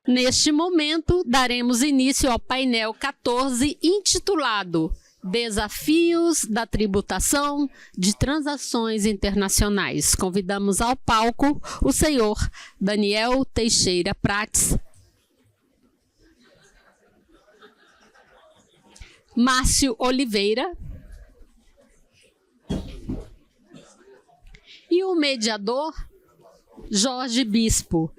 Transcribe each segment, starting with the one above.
Neste momento, daremos início ao painel 14, intitulado Desafios da Tributação de Transações Internacionais. Convidamos ao palco o senhor Daniel Teixeira Prates, Márcio Oliveira e o mediador Jorge Bispo.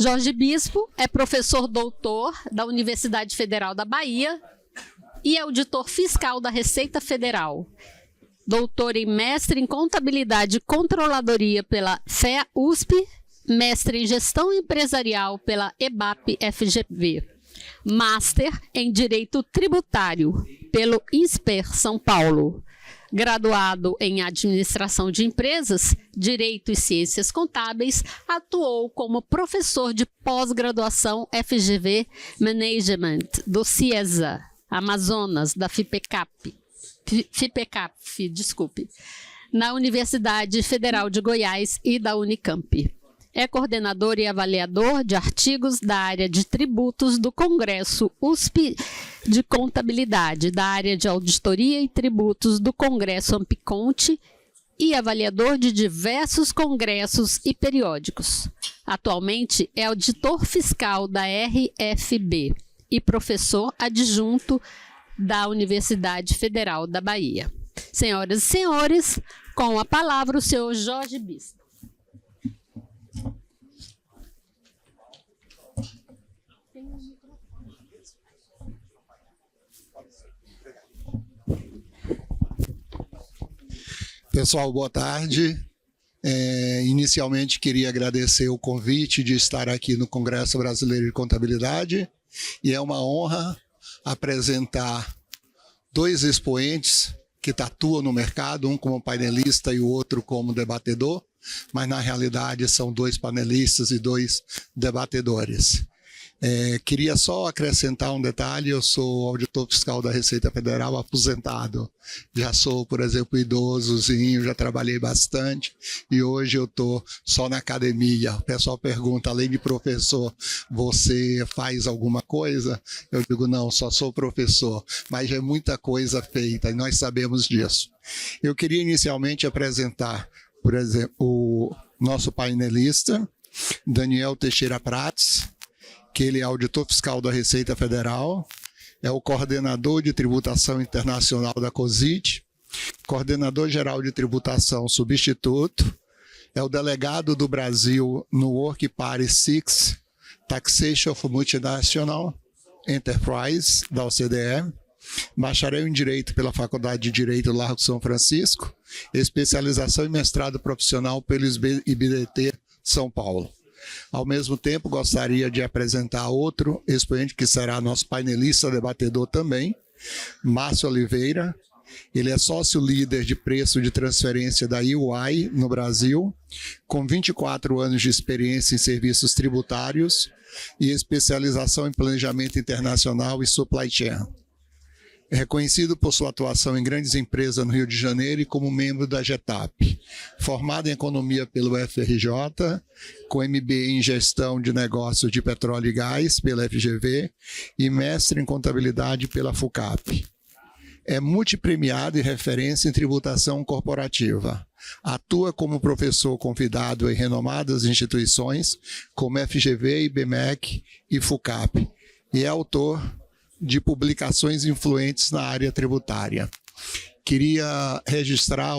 Jorge Bispo é professor doutor da Universidade Federal da Bahia e é auditor fiscal da Receita Federal. Doutor e mestre em Contabilidade e Controladoria pela FEA-USP, mestre em Gestão Empresarial pela EBAP-FGV. Master em Direito Tributário pelo INSPER São Paulo. Graduado em Administração de Empresas, Direito e Ciências Contábeis, atuou como professor de pós-graduação FGV Management do CIESA, Amazonas, da FIPECAP, na Universidade Federal de Goiás e da Unicamp. É coordenador e avaliador de artigos da área de tributos do Congresso USP de Contabilidade, da área de auditoria e tributos do Congresso Ampiconte e avaliador de diversos congressos e periódicos. Atualmente é auditor fiscal da RFB e professor adjunto da Universidade Federal da Bahia. Senhoras e senhores, com a palavra o senhor Jorge Bispo. Pessoal, boa tarde. Inicialmente queria agradecer o convite de estar aqui no Congresso Brasileiro de Contabilidade e é uma honra apresentar dois expoentes que atuam no mercado, um como painelista e o outro como debatedor, mas na realidade são dois panelistas e dois debatedores. Queria só acrescentar um detalhe: eu sou auditor fiscal da Receita Federal aposentado. Já sou, por exemplo, idosozinho, já trabalhei bastante e hoje eu estou só na academia. O pessoal pergunta, além de professor, você faz alguma coisa? Eu digo, não, só sou professor, mas já é muita coisa feita e nós sabemos disso. Eu queria inicialmente apresentar, por exemplo, o nosso painelista, Daniel Teixeira Prates, que ele é auditor fiscal da Receita Federal, é o coordenador de tributação internacional da COSIT, coordenador geral de tributação substituto, é o delegado do Brasil no Work Party 6, Taxation of Multinational Enterprise, da OCDE, bacharel em Direito pela Faculdade de Direito Largo São Francisco, especialização em mestrado profissional pelo IBDT São Paulo. Ao mesmo tempo, gostaria de apresentar outro expoente que será nosso painelista debatedor também, Márcio Oliveira. Ele é sócio-líder de preço de transferência da EY no Brasil, com 24 anos de experiência em serviços tributários e especialização em planejamento internacional e supply chain. É reconhecido por sua atuação em grandes empresas no Rio de Janeiro e como membro da GETAP. Formado em Economia pelo FRJ, com MBA em Gestão de Negócios de Petróleo e Gás pela FGV e mestre em Contabilidade pela FUCAP. É multipremiado e referência em tributação corporativa. Atua como professor convidado em renomadas instituições como FGV, IBMEC e FUCAP. E é autor de publicações influentes na área tributária. Queria registrar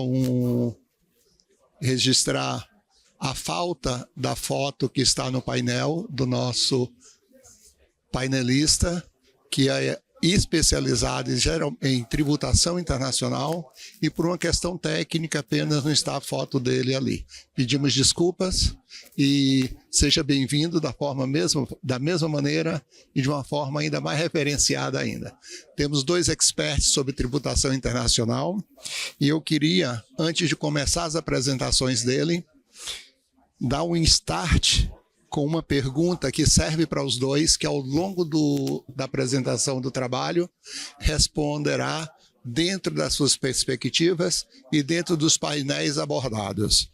a falta da foto que está no painel do nosso painelista, que é especializado em tributação internacional e por uma questão técnica apenas não está a foto dele ali. Pedimos desculpas e seja bem-vindo da mesma maneira e de uma forma ainda mais referenciada ainda. Temos dois experts sobre tributação internacional e eu queria, antes de começar as apresentações dele, dar um start com uma pergunta que serve para os dois, que ao longo da apresentação do trabalho responderá dentro das suas perspectivas e dentro dos painéis abordados.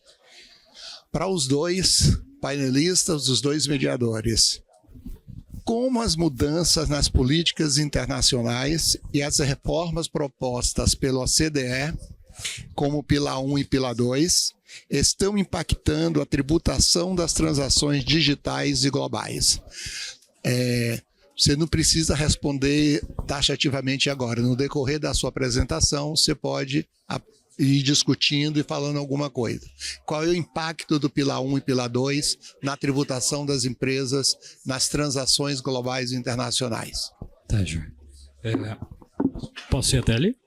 Para os dois painelistas, os dois mediadores, como as mudanças nas políticas internacionais e as reformas propostas pela OCDE, como Pilar 1 e Pilar 2, estão impactando a tributação das transações digitais e globais. Você não precisa responder taxativamente agora. No decorrer da sua apresentação, você pode ir discutindo e falando alguma coisa. Qual é o impacto do Pilar 1 e Pilar 2 na tributação das empresas nas transações globais e internacionais? Tá, João. Posso ir até ali?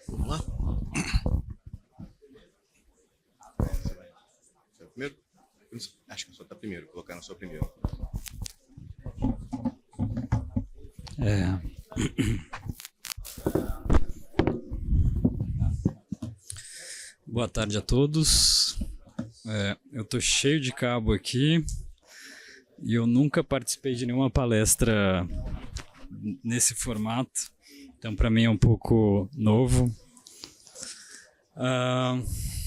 Vamos lá? Você é o primeiro? Acho que o senhor está primeiro, colocar no seu primeiro. Boa tarde a todos. Eu estou cheio de cabo aqui e eu nunca participei de nenhuma palestra nesse formato, então para mim é um pouco novo.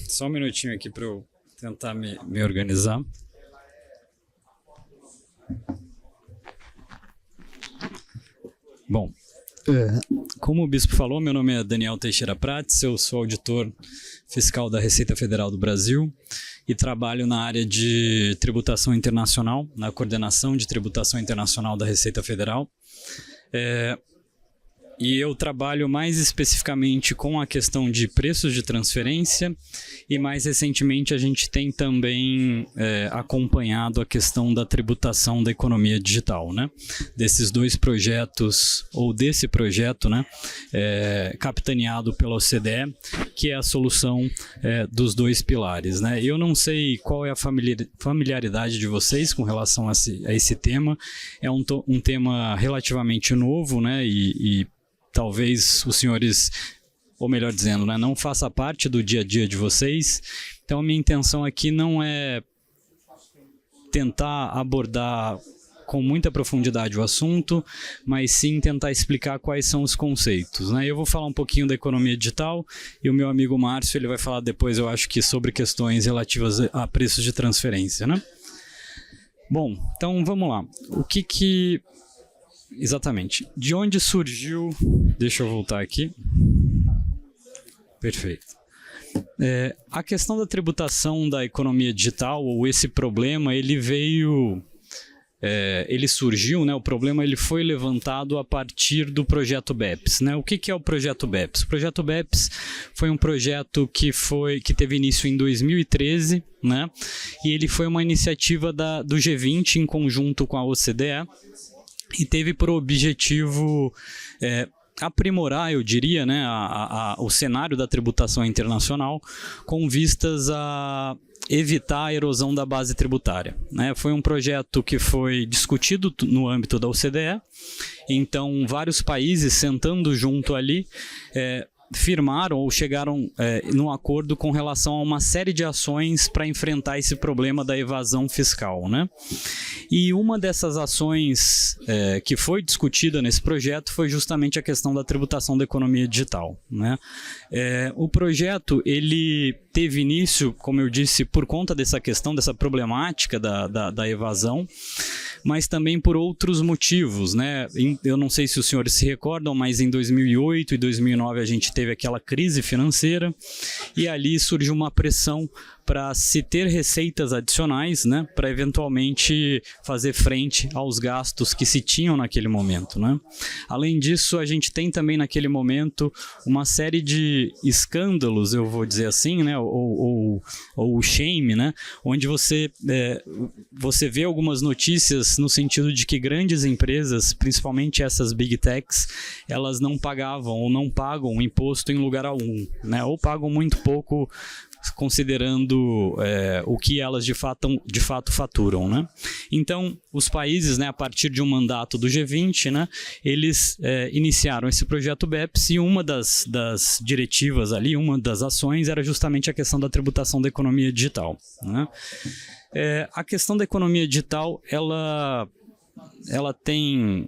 Só um minutinho aqui para eu tentar me organizar. Bom, como o Bispo falou, meu nome é Daniel Teixeira Prates, eu sou auditor fiscal da Receita Federal do Brasil e trabalho na área de tributação internacional, na coordenação de tributação internacional da Receita Federal. E eu trabalho mais especificamente com a questão de preços de transferência e mais recentemente a gente tem também acompanhado a questão da tributação da economia digital, né? Desses dois projetos, ou desse projeto, né? Capitaneado pela OCDE, que é a solução dos dois pilares, né? Eu não sei qual é a familiaridade de vocês com relação a esse tema. É um tema relativamente novo, né? E talvez os senhores, ou melhor dizendo, né, não faça parte do dia a dia de vocês. Então a minha intenção aqui não é tentar abordar com muita profundidade o assunto, mas sim tentar explicar quais são os conceitos, né? Eu vou falar um pouquinho da economia digital e o meu amigo Márcio ele vai falar depois, eu acho que sobre questões relativas a preços de transferência, né? Bom, então vamos lá. Exatamente. De onde surgiu... Deixa eu voltar aqui. Perfeito. A questão da tributação da economia digital, ou esse problema, ele veio... ele surgiu, né? O problema ele foi levantado a partir do projeto BEPS, né? O que é o projeto BEPS? O projeto BEPS foi um projeto que teve início em 2013, né? E ele foi uma iniciativa do G20 em conjunto com a OCDE, e teve por objetivo aprimorar, eu diria, né, o cenário da tributação internacional com vistas a evitar a erosão da base tributária, né? Foi um projeto que foi discutido no âmbito da OCDE, então vários países sentando junto ali firmaram ou chegaram num acordo com relação a uma série de ações para enfrentar esse problema da evasão fiscal, né? E uma dessas ações que foi discutida nesse projeto foi justamente a questão da tributação da economia digital, né? O projeto ele teve início, como eu disse, por conta dessa questão, dessa problemática da evasão, mas também por outros motivos, né? Eu não sei se os senhores se recordam, mas em 2008 e 2009 a gente teve aquela crise financeira e ali surgiu uma pressão para se ter receitas adicionais, né, para eventualmente fazer frente aos gastos que se tinham naquele momento, né? Além disso, a gente tem também naquele momento uma série de escândalos, eu vou dizer assim, né, ou shame, né, onde você vê algumas notícias no sentido de que grandes empresas, principalmente essas big techs, elas não pagavam ou não pagam imposto em lugar algum, né, ou pagam muito pouco considerando o que elas de fato faturam, né? Então, os países, né, a partir de um mandato do G20, né, eles iniciaram esse projeto BEPS e uma das diretivas ali, uma das ações era justamente a questão da tributação da economia digital, né? A questão da economia digital, ela tem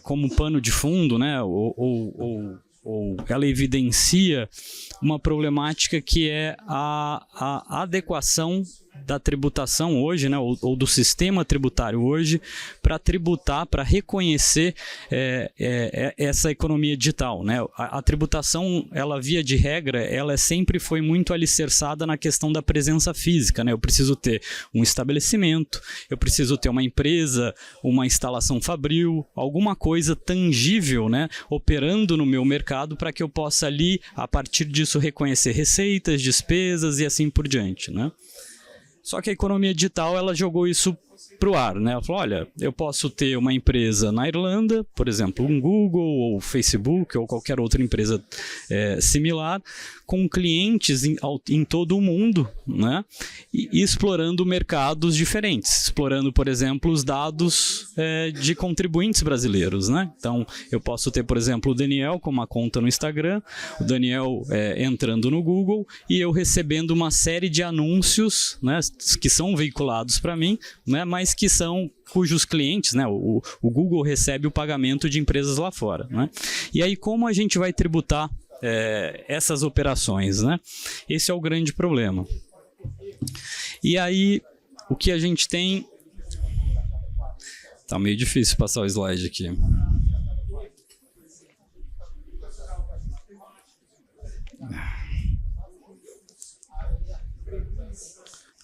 como pano de fundo, né, ou ela evidencia uma problemática que é a adequação da tributação hoje, né, ou do sistema tributário hoje, para tributar, para reconhecer essa economia digital, né? A tributação, ela via de regra, ela sempre foi muito alicerçada na questão da presença física, né? Eu preciso ter um estabelecimento, eu preciso ter uma empresa, uma instalação fabril, alguma coisa tangível, né, operando no meu mercado para que eu possa ali, a partir disso, reconhecer receitas, despesas e assim por diante, né? Só que a economia digital, ela jogou isso para o ar, né? Ela falou, olha, eu posso ter uma empresa na Irlanda, por exemplo, um Google ou Facebook ou qualquer outra empresa similar, com clientes em todo o mundo, né? E explorando mercados diferentes, explorando, por exemplo, os dados de contribuintes brasileiros, né? Então, eu posso ter, por exemplo, o Daniel com uma conta no Instagram, o Daniel entrando no Google e eu recebendo uma série de anúncios, né, que são veiculados para mim, né, mas cujos clientes, né, o Google recebe o pagamento de empresas lá fora, né? E aí, como a gente vai tributar essas operações, né? Esse é o grande problema. E aí, o que a gente tem... Tá meio difícil passar o slide aqui.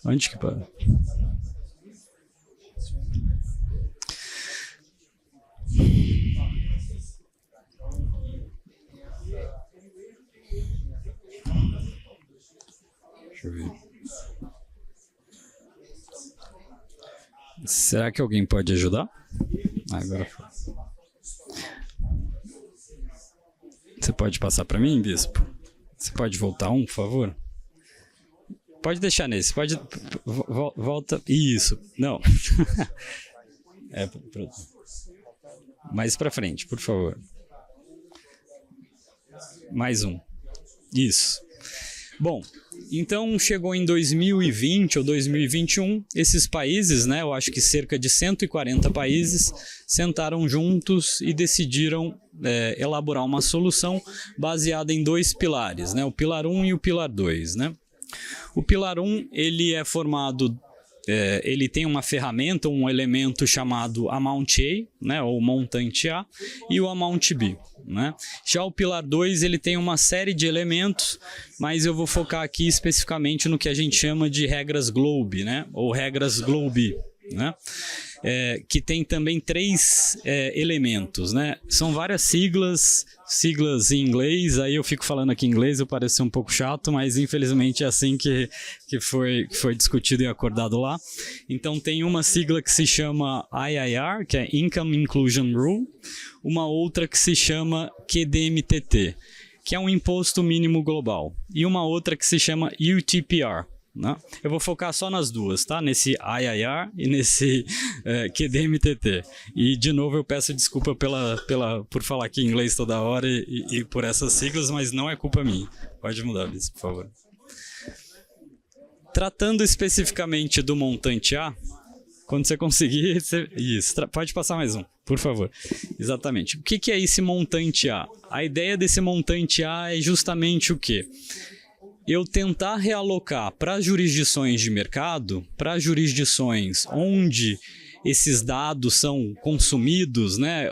Onde que para? Deixa eu ver. Será que alguém pode ajudar? Agora foi. Você pode passar para mim, Bispo? Você pode voltar por favor? Pode deixar nesse. Pode... Volta. Isso. Não. Mais para frente, por favor. Mais um. Isso. Bom, então chegou em 2020 ou 2021, esses países, né, eu acho que cerca de 140 países, sentaram juntos e decidiram elaborar uma solução baseada em 2 pilares, né, o Pilar 1 e o Pilar 2, né. O Pilar 1, ele é formado... ele tem uma ferramenta, um elemento chamado Amount A, né, ou montante A, e o Amount B, né? Já o Pilar 2, ele tem uma série de elementos, mas eu vou focar aqui especificamente no que a gente chama de regras GloBE, né, ou regras GloBE, né? Que tem também 3 elementos, né? São várias siglas em inglês, aí eu fico falando aqui em inglês, eu pareço ser um pouco chato, mas infelizmente é assim que foi discutido e acordado lá. Então tem uma sigla que se chama IIR, que é Income Inclusion Rule, uma outra que se chama QDMTT, que é um imposto mínimo global, e uma outra que se chama UTPR. Não? Eu vou focar só nas duas, tá? Nesse IIR e nesse QDMTT. E, de novo, eu peço desculpa por falar aqui em inglês toda hora e por essas siglas, mas não é culpa minha. Pode mudar, Liz, por favor. Tratando especificamente do montante A, quando você conseguir... Isso, pode passar mais um, por favor. Exatamente. O que é esse montante A? A ideia desse montante A é justamente o quê? Eu tentar realocar para jurisdições de mercado, para jurisdições onde esses dados são consumidos, né?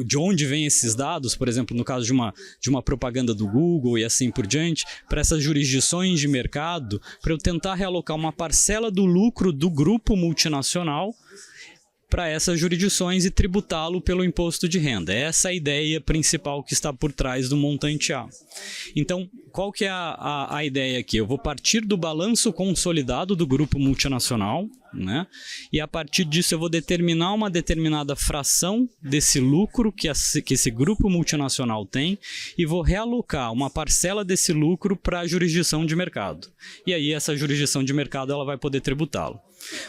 De onde vêm esses dados, por exemplo, no caso de uma propaganda do Google e assim por diante, para essas jurisdições de mercado, para eu tentar realocar uma parcela do lucro do grupo multinacional para essas jurisdições e tributá-lo pelo imposto de renda. Essa é a ideia principal que está por trás do montante A. Então, qual que é a ideia aqui? Eu vou partir do balanço consolidado do grupo multinacional, né? E a partir disso eu vou determinar uma determinada fração desse lucro que esse grupo multinacional tem e vou realocar uma parcela desse lucro para a jurisdição de mercado. E aí essa jurisdição de mercado ela vai poder tributá-lo.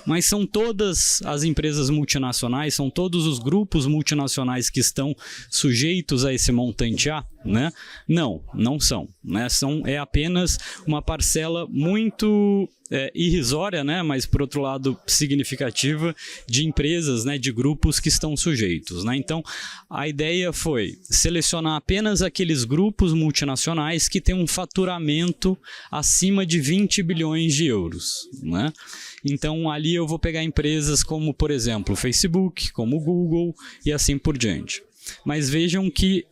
Mas são todas as empresas multinacionais, são todos os grupos multinacionais que estão sujeitos a esse montante A? né? Não são, né? É apenas uma parcela muito irrisória, né? Mas por outro lado significativa de empresas, né? De grupos que estão sujeitos, né? Então a ideia foi selecionar apenas aqueles grupos multinacionais que têm um faturamento acima de 20 bilhões de euros, né? Então ali eu vou pegar empresas como, por exemplo, o Facebook, como o Google e assim por diante. Mas vejam que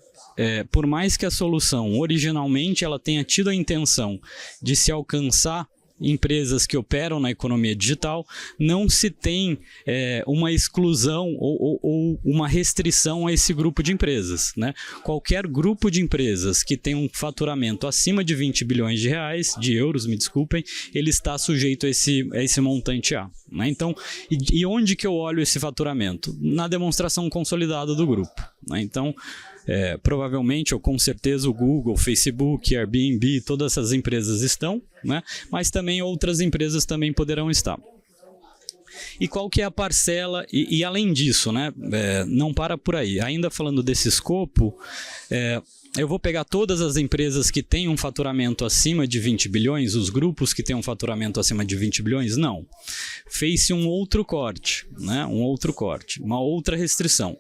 por mais que a solução originalmente ela tenha tido a intenção de se alcançar empresas que operam na economia digital, não se tem uma exclusão ou uma restrição a esse grupo de empresas, né? Qualquer grupo de empresas que tem um faturamento acima de 20 bilhões de euros, me desculpem, ele está sujeito a esse montante A, né? Então, e onde que eu olho esse faturamento? Na demonstração consolidada do grupo, né? Então, provavelmente ou com certeza o Google, Facebook, Airbnb, todas essas empresas estão, né? Mas também outras empresas também poderão estar. E qual que é a parcela? E além disso, né? Não para por aí. Ainda falando desse escopo, eu vou pegar todas as empresas que têm um faturamento acima de 20 bilhões, os grupos que têm um faturamento acima de 20 bilhões? Não. Fez-se um outro corte, né? Uma outra restrição.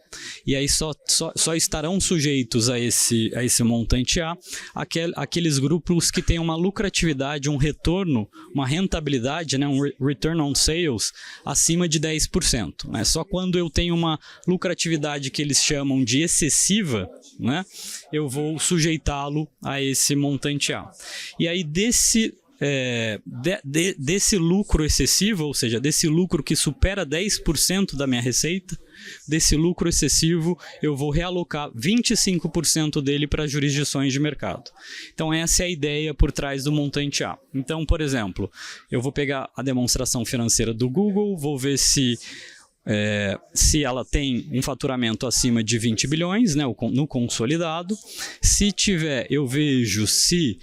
E aí só estarão sujeitos a esse montante A aqueles grupos que têm uma lucratividade, um retorno, uma rentabilidade, né? Um return on sales acima de 10%. Né? Só quando eu tenho uma lucratividade que eles chamam de excessiva, né? Eu vou sujeitá-lo a esse montante A. E aí desse lucro excessivo, ou seja, desse lucro que supera 10% da minha receita, desse lucro excessivo eu vou realocar 25% dele para jurisdições de mercado. Então essa é a ideia por trás do montante A. Então, por exemplo, eu vou pegar a demonstração financeira do Google, vou ver se ela tem um faturamento acima de 20 bilhões, né, no consolidado. Se tiver, eu vejo se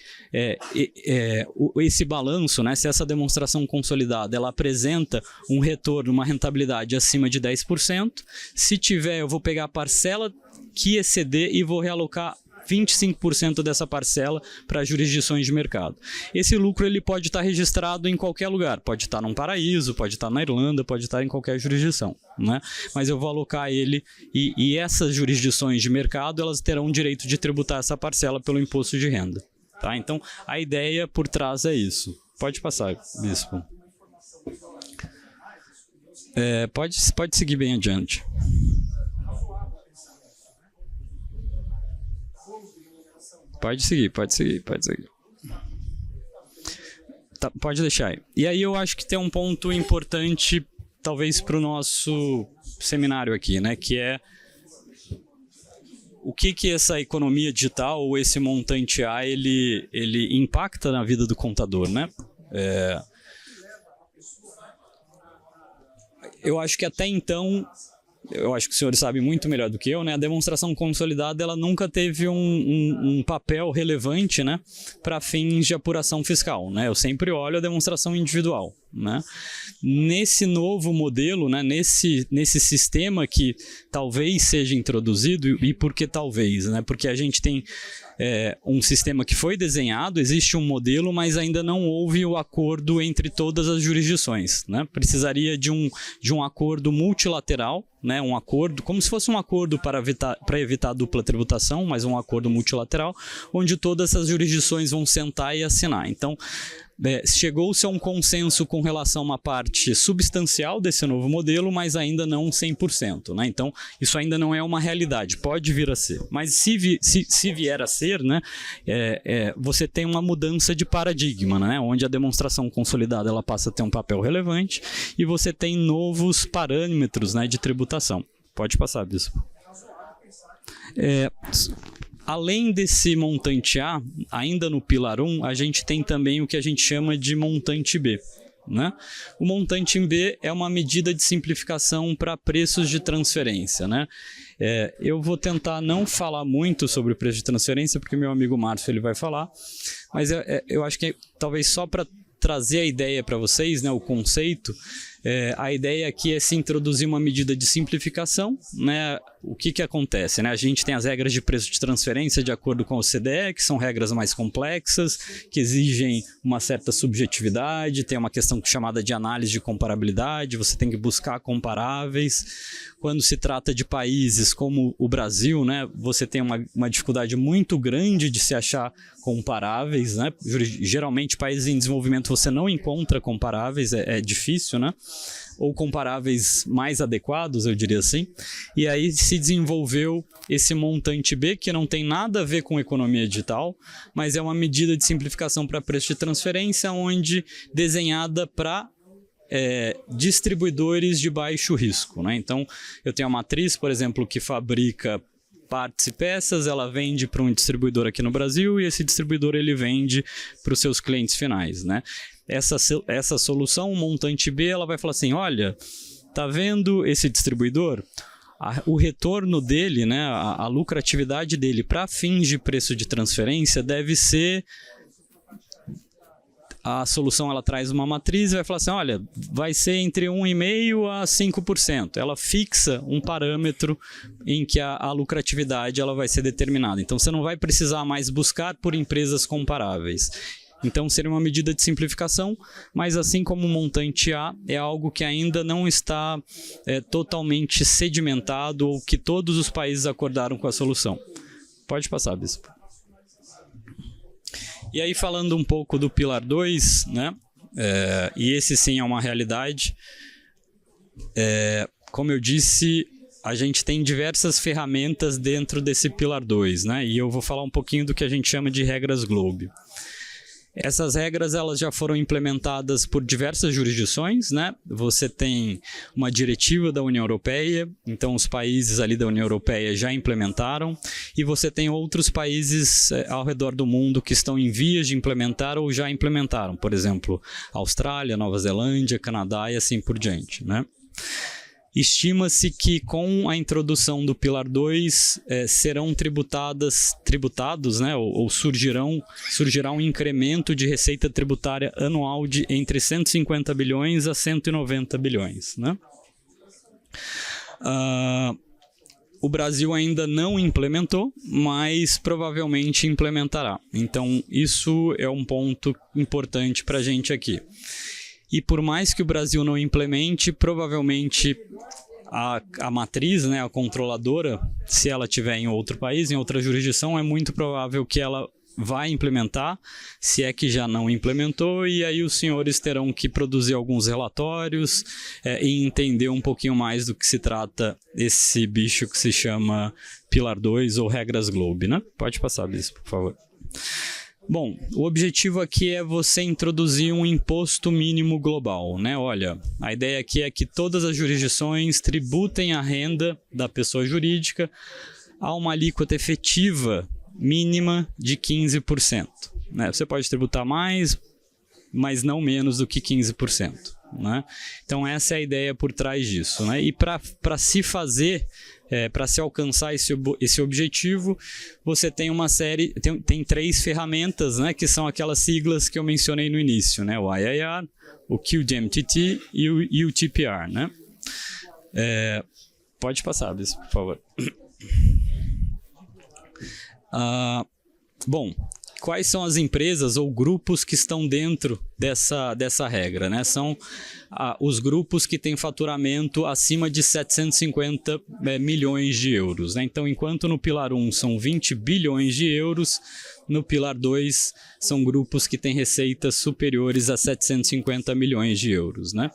esse balanço, né, se essa demonstração consolidada ela apresenta um retorno, uma rentabilidade acima de 10%. Se tiver, eu vou pegar a parcela que exceder e vou realocar 25% dessa parcela para jurisdições de mercado. Esse lucro ele pode estar registrado em qualquer lugar, pode estar num paraíso, pode estar na Irlanda, pode estar em qualquer jurisdição, né? Mas eu vou alocar ele e essas jurisdições de mercado elas terão direito de tributar essa parcela pelo imposto de renda. Tá? Então a ideia por trás é isso. Pode passar, Bispo. Pode seguir bem adiante. Pode seguir. Tá, pode deixar aí. E aí eu acho que tem um ponto importante, talvez, para o nosso seminário aqui, né? Que é o que essa economia digital ou esse montante A ele impacta na vida do contador, né? Eu acho que até então, eu acho que o senhor sabe muito melhor do que eu, né? A demonstração consolidada ela nunca teve um papel relevante, né, para fins de apuração fiscal, né? Eu sempre olho a demonstração individual, né? Nesse novo modelo, né, nesse sistema que talvez seja introduzido, e por que talvez, né? Porque a gente tem um sistema que foi desenhado, existe um modelo, mas ainda não houve o acordo entre todas as jurisdições, né? Precisaria de um acordo multilateral, né? Um acordo, como se fosse um acordo para evitar dupla tributação, mas um acordo multilateral, onde todas essas jurisdições vão sentar e assinar. Então, chegou-se a um consenso com relação a uma parte substancial desse novo modelo, mas ainda não 100%, né? Então, isso ainda não é uma realidade, pode vir a ser. Mas se vier a ser, né, você tem uma mudança de paradigma, né, onde a demonstração consolidada ela passa a ter um papel relevante e você tem novos parâmetros, né, de tributação. Pode passar, Bispo. Além desse montante A, ainda no pilar 1, a gente tem também o que a gente chama de montante B, né? O montante B é uma medida de simplificação para preços de transferência, né? Eu vou tentar não falar muito sobre o preço de transferência, porque meu amigo Márcio ele vai falar, mas eu acho que talvez só para trazer a ideia para vocês, né, o conceito, A ideia aqui é se introduzir uma medida de simplificação, né? O que acontece, né? A gente tem as regras de preço de transferência de acordo com a OCDE, que são regras mais complexas, que exigem uma certa subjetividade, tem uma questão chamada de análise de comparabilidade, você tem que buscar comparáveis. Quando se trata de países como o Brasil, né, você tem uma dificuldade muito grande de se achar comparáveis, né? Geralmente, países em desenvolvimento você não encontra comparáveis, é difícil, né? Ou comparáveis mais adequados, eu diria assim. E aí se desenvolveu esse montante B, que não tem nada a ver com economia digital, mas é uma medida de simplificação para preço de transferência, onde desenhada para distribuidores de baixo risco, né? Então, eu tenho a matriz, por exemplo, que fabrica partes e peças, ela vende para um distribuidor aqui no Brasil e esse distribuidor ele vende para os seus clientes finais, né? Essa solução, o montante B, ela vai falar assim, olha, tá vendo esse distribuidor? O retorno dele, né, a lucratividade dele para fins de preço de transferência deve ser... A solução ela traz uma matriz e vai falar assim, olha, vai ser entre 1,5% a 5%. Ela fixa um parâmetro em que a lucratividade ela vai ser determinada. Então, você não vai precisar mais buscar por empresas comparáveis. Então, seria uma medida de simplificação, mas assim como o montante A, é algo que ainda não está totalmente sedimentado ou que todos os países acordaram com a solução. Pode passar, Bispo. E aí, falando um pouco do Pilar 2, né? E esse sim é uma realidade. Como eu disse, a gente tem diversas ferramentas dentro desse Pilar 2, né? E eu vou falar um pouquinho do que a gente chama de regras Globe. Essas regras elas já foram implementadas por diversas jurisdições, né? Você tem uma diretiva da União Europeia, então os países ali da União Europeia já implementaram, e você tem outros países ao redor do mundo que estão em vias de implementar ou já implementaram, por exemplo, Austrália, Nova Zelândia, Canadá e assim por diante, né? Estima-se que com a introdução do Pilar 2 serão tributados, né, ou surgirá um incremento de receita tributária anual de entre 150 bilhões a 190 bilhões. Né? O Brasil ainda não implementou, mas provavelmente implementará. Então, isso é um ponto importante para a gente aqui. E por mais que o Brasil não implemente, provavelmente a matriz, né, a controladora, se ela estiver em outro país, em outra jurisdição, é muito provável que ela vai implementar, se é que já não implementou, e aí os senhores terão que produzir alguns relatórios e entender um pouquinho mais do que se trata esse bicho que se chama Pilar 2 ou Regras Globe, né? Pode passar, Bispo, por favor. Bom, o objetivo aqui é você introduzir um imposto mínimo global, né? Olha, a ideia aqui é que todas as jurisdições tributem a renda da pessoa jurídica a uma alíquota efetiva mínima de 15%. Né? Você pode tributar mais, mas não menos do que 15%. Né? Então essa é a ideia por trás disso. Né? E para se fazer... para se alcançar esse objetivo, você tem uma série, tem 3 ferramentas, né, que são aquelas siglas que eu mencionei no início, né, o IIR, o QDMTT e o UTPR, né? Pode passar, Bispo, por favor. Bom, quais são as empresas ou grupos que estão dentro dessa regra, né? São os grupos que têm faturamento acima de 750 milhões de euros. Né? Então, enquanto no Pilar 1 são 20 bilhões de euros, no Pilar 2 são grupos que têm receitas superiores a 750 milhões de euros. Né?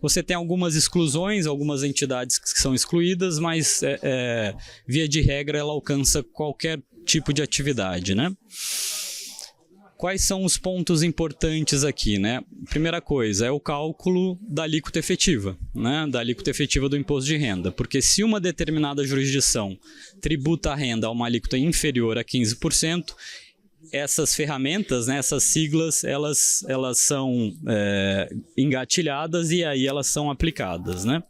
Você tem algumas exclusões, algumas entidades que são excluídas, mas, via de regra, ela alcança qualquer tipo de atividade, né? Quais são os pontos importantes aqui, né? Primeira coisa é o cálculo da alíquota efetiva, né? Da alíquota efetiva do imposto de renda, porque se uma determinada jurisdição tributa a renda a uma alíquota inferior a 15%, essas ferramentas, né, essas siglas, elas são engatilhadas e aí elas são aplicadas, né?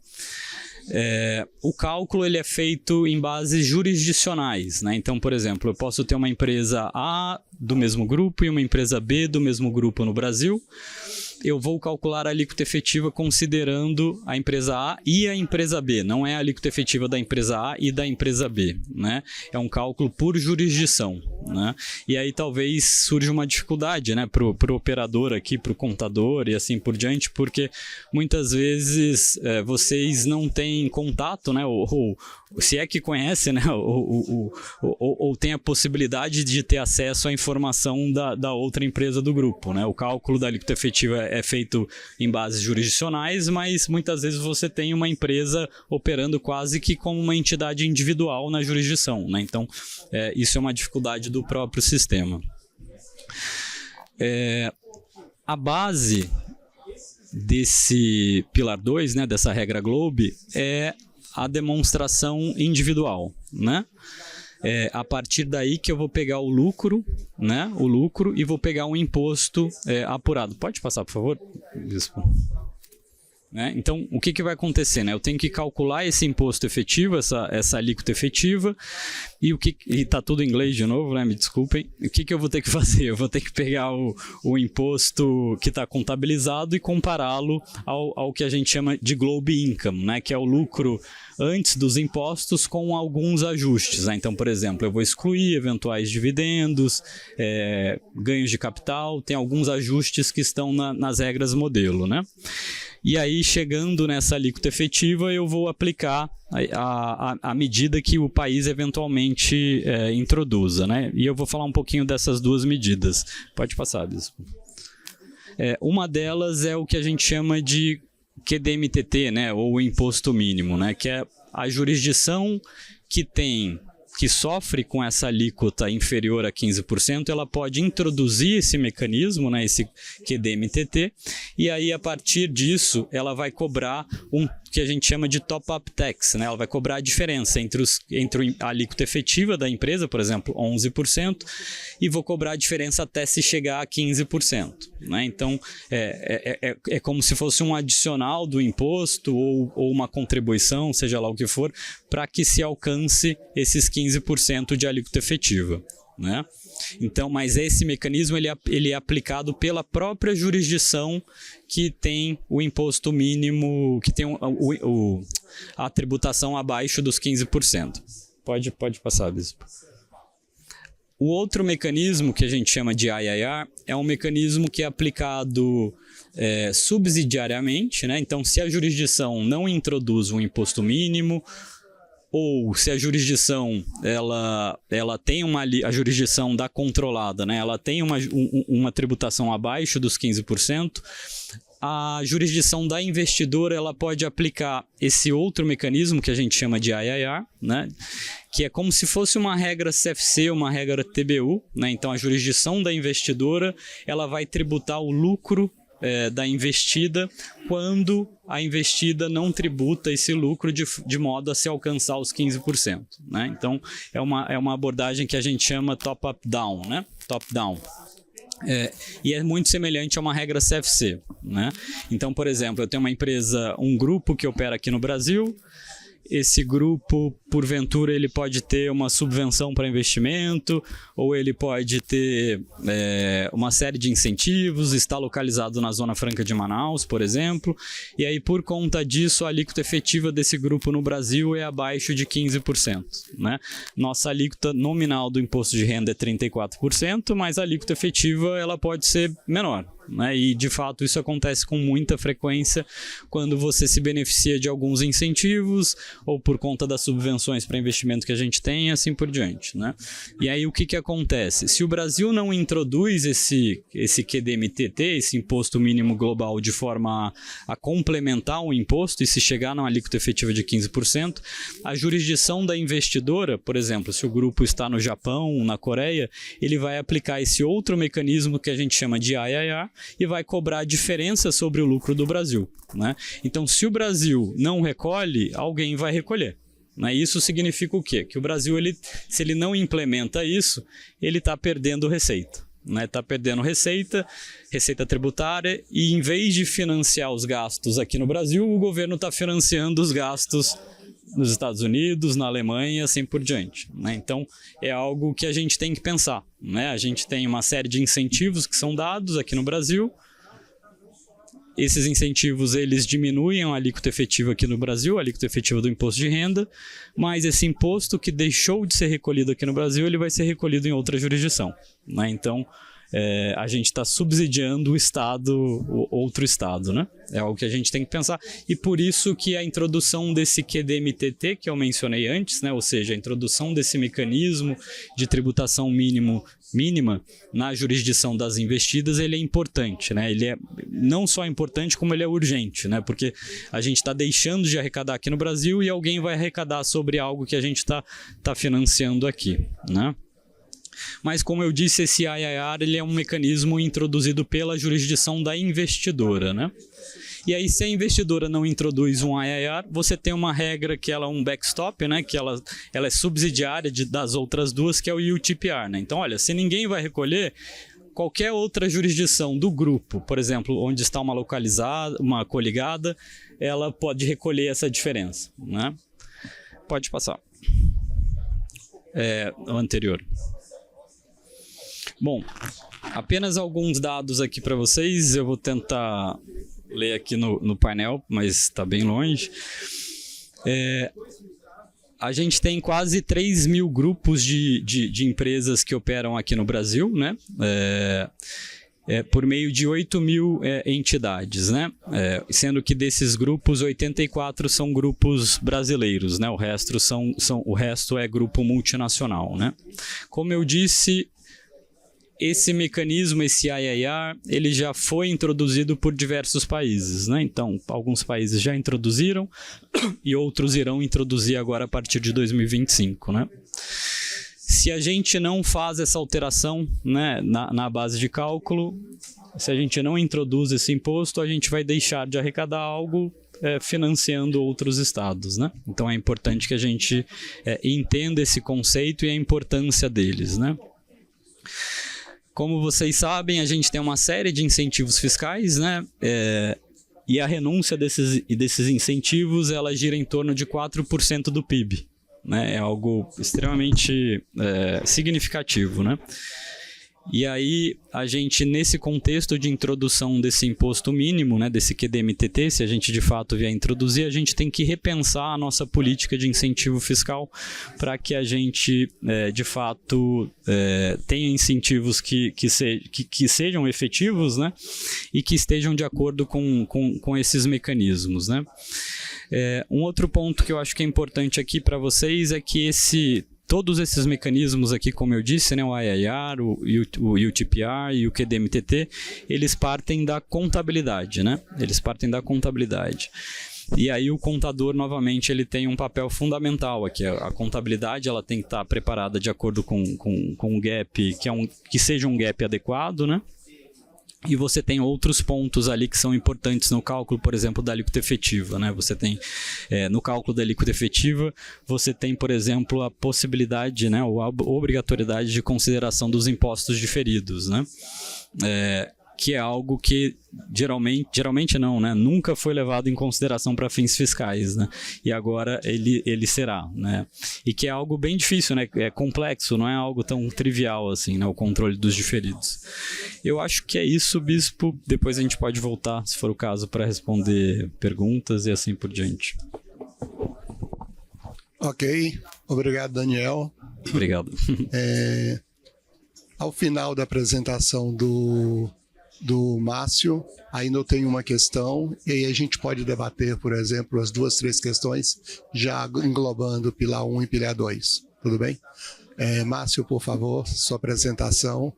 O cálculo ele é feito em bases jurisdicionais, né? Então, por exemplo, eu posso ter uma empresa A do mesmo grupo e uma empresa B do mesmo grupo no Brasil, eu vou calcular a alíquota efetiva considerando a empresa A e a empresa B. Não é a alíquota efetiva da empresa A e da empresa B, né? É um cálculo por jurisdição, né? E aí talvez surja uma dificuldade, né, pro operador aqui, pro contador e assim por diante, porque muitas vezes vocês não têm contato, né, ou se é que conhece, né, ou tem a possibilidade de ter acesso à informação da outra empresa do grupo, né? O cálculo da alíquota efetiva é feito em bases jurisdicionais, mas muitas vezes você tem uma empresa operando quase que como uma entidade individual na jurisdição, né? Então, isso é uma dificuldade do próprio sistema. A base desse pilar 2, né, dessa regra Globe, é a demonstração individual, né? A partir daí que eu vou pegar o lucro, né? O lucro, e vou pegar um imposto apurado. Pode passar, por favor, Bispo? Então, o que vai acontecer, né? Eu tenho que calcular esse imposto efetivo, essa alíquota efetiva, e está tudo em inglês de novo, né? Me desculpem. O que eu vou ter que fazer? Eu vou ter que pegar o imposto que está contabilizado e compará-lo ao que a gente chama de Globe Income, né? Que é o lucro antes dos impostos com alguns ajustes, né? Então, por exemplo, eu vou excluir eventuais dividendos, ganhos de capital, tem alguns ajustes que estão nas regras modelo, né? E aí, chegando nessa alíquota efetiva, eu vou aplicar a medida que o país eventualmente introduza, né? E eu vou falar um pouquinho dessas duas medidas. Pode passar, Bispo. Uma delas é o que a gente chama de QDMTT, né? Ou imposto mínimo, né? Que é a jurisdição que sofre com essa alíquota inferior a 15%, ela pode introduzir esse mecanismo, né, esse QDMTT, e aí a partir disso ela vai cobrar que a gente chama de top-up tax, né? Ela vai cobrar a diferença entre a alíquota efetiva da empresa, por exemplo, 11%, e vou cobrar a diferença até se chegar a 15%. Né? Então, é como se fosse um adicional do imposto ou uma contribuição, seja lá o que for, para que se alcance esses 15% de alíquota efetiva. Né? Então, mas esse mecanismo ele é aplicado pela própria jurisdição que tem o imposto mínimo, que tem a tributação abaixo dos 15%. Pode passar, Bispo. O outro mecanismo que a gente chama de IIR é um mecanismo que é aplicado subsidiariamente, né? Então, se a jurisdição não introduz um imposto mínimo, ou se a jurisdição ela tem a jurisdição da controlada, né? Ela tem uma tributação abaixo dos 15%, a jurisdição da investidora ela pode aplicar esse outro mecanismo que a gente chama de IIR, né? Que é como se fosse uma regra CFC, uma regra TBU, né? Então a jurisdição da investidora ela vai tributar o lucro da investida quando a investida não tributa esse lucro de modo a se alcançar os 15%. Né? Então, é uma abordagem que a gente chama top-up-down, né? Top-down. E é muito semelhante a uma regra CFC. Né? Então, por exemplo, eu tenho uma empresa, um grupo que opera aqui no Brasil. Esse grupo, porventura, ele pode ter uma subvenção para investimento, ou ele pode ter uma série de incentivos, está localizado na Zona Franca de Manaus, por exemplo, e aí, por conta disso, a alíquota efetiva desse grupo no Brasil é abaixo de 15%. Né? Nossa alíquota nominal do imposto de renda é 34%, mas a alíquota efetiva ela pode ser menor. Né? E de fato isso acontece com muita frequência quando você se beneficia de alguns incentivos ou por conta das subvenções para investimento que a gente tem e assim por diante. Né? E aí o que acontece? Se o Brasil não introduz esse QDMTT, esse imposto mínimo global, de forma a complementar o imposto e se chegar numa alíquota efetiva de 15%, a jurisdição da investidora, por exemplo, se o grupo está no Japão, na Coreia, ele vai aplicar esse outro mecanismo que a gente chama de IIR, e vai cobrar a diferença sobre o lucro do Brasil. Né? Então, se o Brasil não recolhe, alguém vai recolher. Né? Isso significa o quê? Que o Brasil, se ele não implementa isso, ele está perdendo receita. Está perdendo receita tributária, e em vez de financiar os gastos aqui no Brasil, o governo está financiando os gastos nos Estados Unidos, na Alemanha e assim por diante. Né? Então, é algo que a gente tem que pensar. Né? A gente tem uma série de incentivos que são dados aqui no Brasil, esses incentivos eles diminuem a alíquota efetiva aqui no Brasil, a alíquota efetiva do imposto de renda, mas esse imposto que deixou de ser recolhido aqui no Brasil, ele vai ser recolhido em outra jurisdição, né? Então, a gente está subsidiando o Estado, o outro Estado, né? É algo que a gente tem que pensar. E por isso que a introdução desse QDMTT, que eu mencionei antes, né? Ou seja, a introdução desse mecanismo de tributação mínima na jurisdição das investidas, ele é importante, né? Ele é não só importante, como ele é urgente, né? Porque a gente está deixando de arrecadar aqui no Brasil e alguém vai arrecadar sobre algo que a gente está financiando aqui, né? Mas, como eu disse, esse IIR ele é um mecanismo introduzido pela jurisdição da investidora, né? E aí, se a investidora não introduz um IIR, você tem uma regra que ela é um backstop, né? Que ela é subsidiária das outras duas, que é o UTPR, né? Então, olha, se ninguém vai recolher, qualquer outra jurisdição do grupo, por exemplo, onde está uma localizada, uma coligada, ela pode recolher essa diferença, né? Pode passar. O anterior. Bom, apenas alguns dados aqui para vocês, eu vou tentar ler aqui no painel, mas está bem longe. A gente tem quase 3 mil grupos de empresas que operam aqui no Brasil, né? Por meio de 8 mil entidades, né? Sendo que desses grupos, 84 são grupos brasileiros, né? O resto é grupo multinacional, né? Como eu disse, esse mecanismo, esse IIR, ele já foi introduzido por diversos países, né? Então, alguns países já introduziram e outros irão introduzir agora a partir de 2025, né? Se a gente não faz essa alteração, né, na base de cálculo, se a gente não introduz esse imposto, a gente vai deixar de arrecadar algo financiando outros estados, né? Então, é importante que a gente entenda esse conceito e a importância deles, né? Como vocês sabem, a gente tem uma série de incentivos fiscais, né? E a renúncia desses incentivos, ela gira em torno de 4% do PIB, né? É algo extremamente significativo, né? E aí, a gente, nesse contexto de introdução desse imposto mínimo, né, desse QDMTT, se a gente de fato vier introduzir, a gente tem que repensar a nossa política de incentivo fiscal para que a gente, de fato, tenha incentivos que sejam efetivos, né, e que estejam de acordo com esses mecanismos, né. Um outro ponto que eu acho que é importante aqui para vocês é que todos esses mecanismos aqui, como eu disse, né, o IIR, o UTPR e o QDMTT, eles partem da contabilidade, né? Eles partem da contabilidade. E aí o contador, novamente, ele tem um papel fundamental aqui. A contabilidade ela tem que estar preparada de acordo com um gap, que seja um gap adequado, né? E você tem outros pontos ali que são importantes no cálculo, por exemplo, da alíquota efetiva, né? Você tem, no cálculo da alíquota efetiva, você tem, por exemplo, a possibilidade, né, ou a obrigatoriedade de consideração dos impostos diferidos, né? Que é algo que geralmente não, né? Nunca foi levado em consideração para fins fiscais, né? E agora ele será, né? E que é algo bem difícil, né? É complexo, não é algo tão trivial assim, né? O controle dos diferidos. Eu acho que é isso, Bispo. Depois a gente pode voltar, se for o caso, para responder perguntas e assim por diante. Ok. Obrigado, Daniel. Obrigado. Ao final da apresentação do Márcio, ainda eu tenho uma questão, e aí a gente pode debater, por exemplo, as 2, 3 questões, já englobando pilar 1 e pilar 2. Tudo bem? Márcio, por favor, sua apresentação.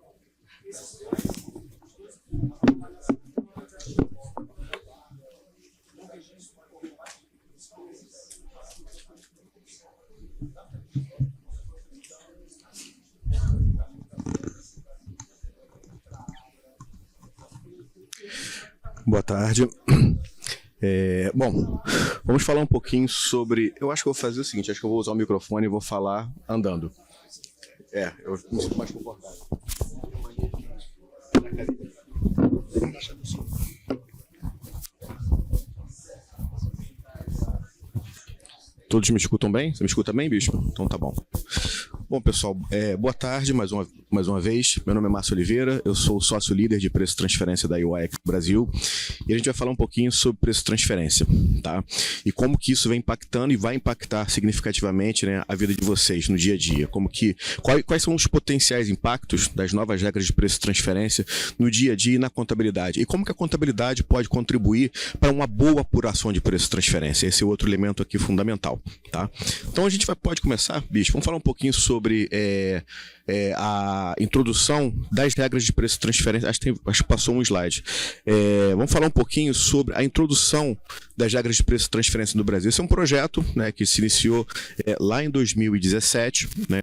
Boa tarde. Bom, vamos falar um pouquinho sobre... Eu acho que eu vou fazer o seguinte, acho que eu vou usar o microfone e vou falar andando. Eu me sinto mais confortável. Todos me escutam bem? Você me escuta bem, Bispo? Então tá bom. Bom, pessoal, boa tarde mais uma vez. Meu nome é Márcio Oliveira, eu sou sócio líder de preço de transferência da UI aqui no Brasil e a gente vai falar um pouquinho sobre preço de transferência, tá? E como que isso vem impactando e vai impactar significativamente, né, a vida de vocês no dia a dia. Quais são os potenciais impactos das novas regras de preço de transferência no dia a dia e na contabilidade. E como que a contabilidade pode contribuir para uma boa apuração de preço de transferência. Esse é outro elemento aqui fundamental, tá? Então a gente pode começar, bicho, vamos falar um pouquinho sobre a introdução das regras de preço de transferência. Acho que passou um slide. Vamos falar um pouquinho sobre a introdução das regras de preço de transferência no Brasil. Esse é um projeto, né, que se iniciou lá em 2017. Né,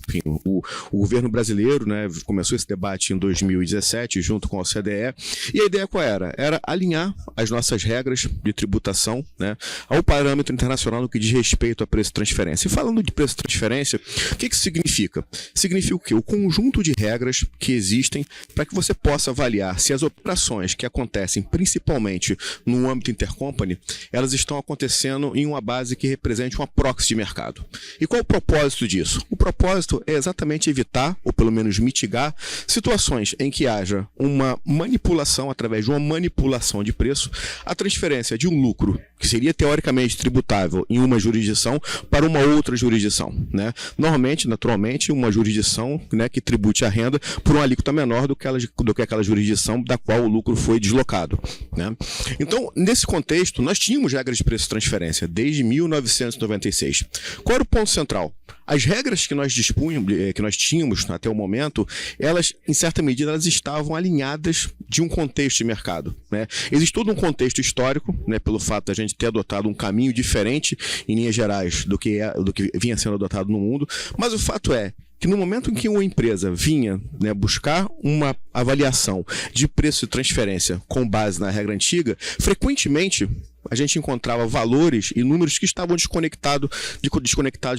enfim, o governo brasileiro, né, começou esse debate em 2017 junto com a OCDE. E a ideia qual era? Era alinhar as nossas regras de tributação, né, ao parâmetro internacional no que diz respeito a preço de transferência. E falando de preço de transferência, o que isso significa? Significa o quê? O conjunto de regras que existem para que você possa avaliar se as operações que acontecem principalmente no âmbito intercompany, elas estão acontecendo em uma base que represente uma proxy de mercado. E qual o propósito disso? O propósito é exatamente evitar, ou pelo menos mitigar, situações em que haja uma manipulação, através de uma manipulação de preço, a transferência de um lucro que seria teoricamente tributável em uma jurisdição para uma outra jurisdição, né? Normalmente, naturalmente, uma jurisdição, né, que tribute a renda por uma alíquota menor do que aquela jurisdição da qual o lucro foi deslocado, né? Então, nesse contexto, nós tínhamos regras de preço de transferência desde 1996. Qual era o ponto central? As regras que nós tínhamos até o momento, elas, em certa medida, elas estavam alinhadas de um contexto de mercado, né? Existe todo um contexto histórico, né, pelo fato de a gente ter adotado um caminho diferente, em linhas gerais, do que vinha sendo adotado no mundo, mas o fato é que no momento em que uma empresa vinha, né, buscar uma avaliação de preço de transferência com base na regra antiga, frequentemente a gente encontrava valores e números que estavam desconectados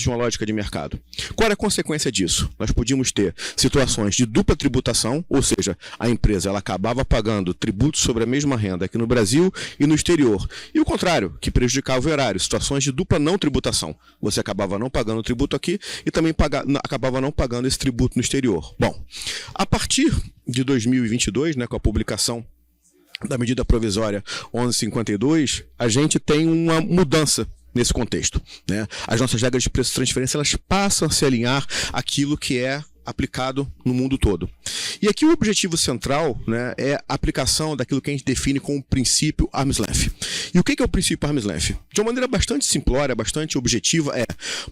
de uma lógica de mercado. Qual era a consequência disso? Nós podíamos ter situações de dupla tributação, ou seja, a empresa ela acabava pagando tributos sobre a mesma renda aqui no Brasil e no exterior. E o contrário, que prejudicava o erário, situações de dupla não tributação. Você acabava não pagando o tributo aqui e também acabava não pagando esse tributo no exterior. Bom, a partir de 2022, né, com a publicação da medida provisória 1152, a gente tem uma mudança nesse contexto, né? As nossas regras de preço de transferência, elas passam a se alinhar àquilo que é aplicado no mundo todo. E aqui o objetivo central, né, é a aplicação daquilo que a gente define como princípio arm's length. E o que é o princípio arm's length? De uma maneira bastante simplória, bastante objetiva,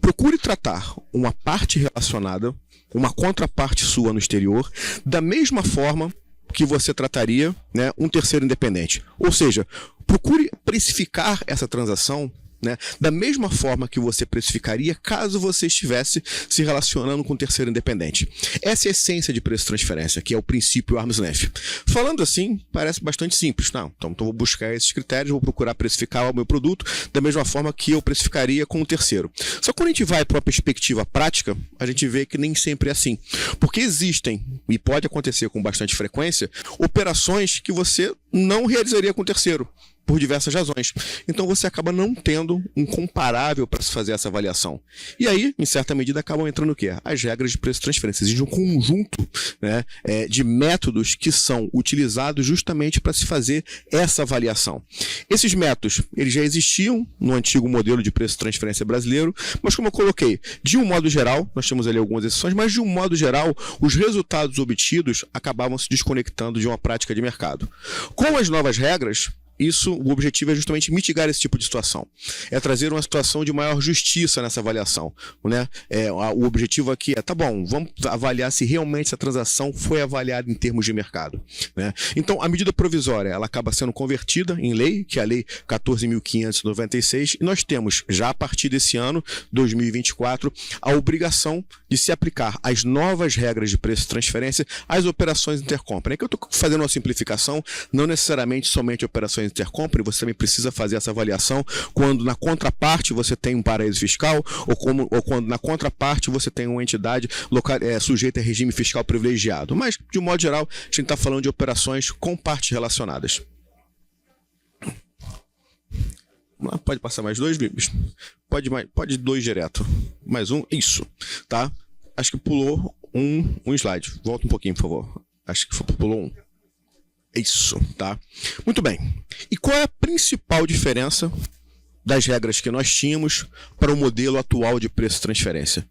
procure tratar uma parte relacionada, uma contraparte sua no exterior, da mesma forma que você trataria, né, um terceiro independente. Ou seja, procure precificar essa transação, né, da mesma forma que você precificaria caso você estivesse se relacionando com um terceiro independente. Essa é a essência de preço de transferência, que é o princípio arm's length. Falando assim, parece bastante simples. Não, então vou buscar esses critérios, vou procurar precificar o meu produto da mesma forma que eu precificaria com um terceiro. Só que quando a gente vai para uma perspectiva prática, a gente vê que nem sempre é assim. Porque existem, e pode acontecer com bastante frequência, operações que você não realizaria com o terceiro, por diversas razões. Então você acaba não tendo um comparável para se fazer essa avaliação. E aí, em certa medida, acabam entrando o quê? As regras de preço de transferência. Existe um conjunto, né, de métodos que são utilizados justamente para se fazer essa avaliação. Esses métodos, eles já existiam no antigo modelo de preço de transferência brasileiro, mas como eu coloquei, de um modo geral, nós temos ali algumas exceções, mas de um modo geral, os resultados obtidos acabavam se desconectando de uma prática de mercado. Com as novas regras, o objetivo é justamente mitigar esse tipo de situação. É trazer uma situação de maior justiça nessa avaliação, né? O objetivo aqui tá bom, vamos avaliar se realmente essa transação foi avaliada em termos de mercado, né? Então, a medida provisória, ela acaba sendo convertida em lei, que é a Lei 14.596, e nós temos, já a partir desse ano, 2024, a obrigação de se aplicar as novas regras de preço de transferência às operações intercompany. É que eu estou fazendo uma simplificação, não necessariamente somente operações intercompany, você também precisa fazer essa avaliação quando na contraparte você tem um paraíso fiscal ou quando na contraparte você tem uma entidade sujeita a regime fiscal privilegiado. Mas, de um modo geral, a gente está falando de operações com partes relacionadas. Pode passar mais 2, Bibis? Pode 2 direto. Mais um, isso, tá? Acho que pulou um slide. Volta um pouquinho, por favor. Acho que pulou um. Isso, tá? Muito bem. E qual é a principal diferença das regras que nós tínhamos para o modelo atual de preço-transferência?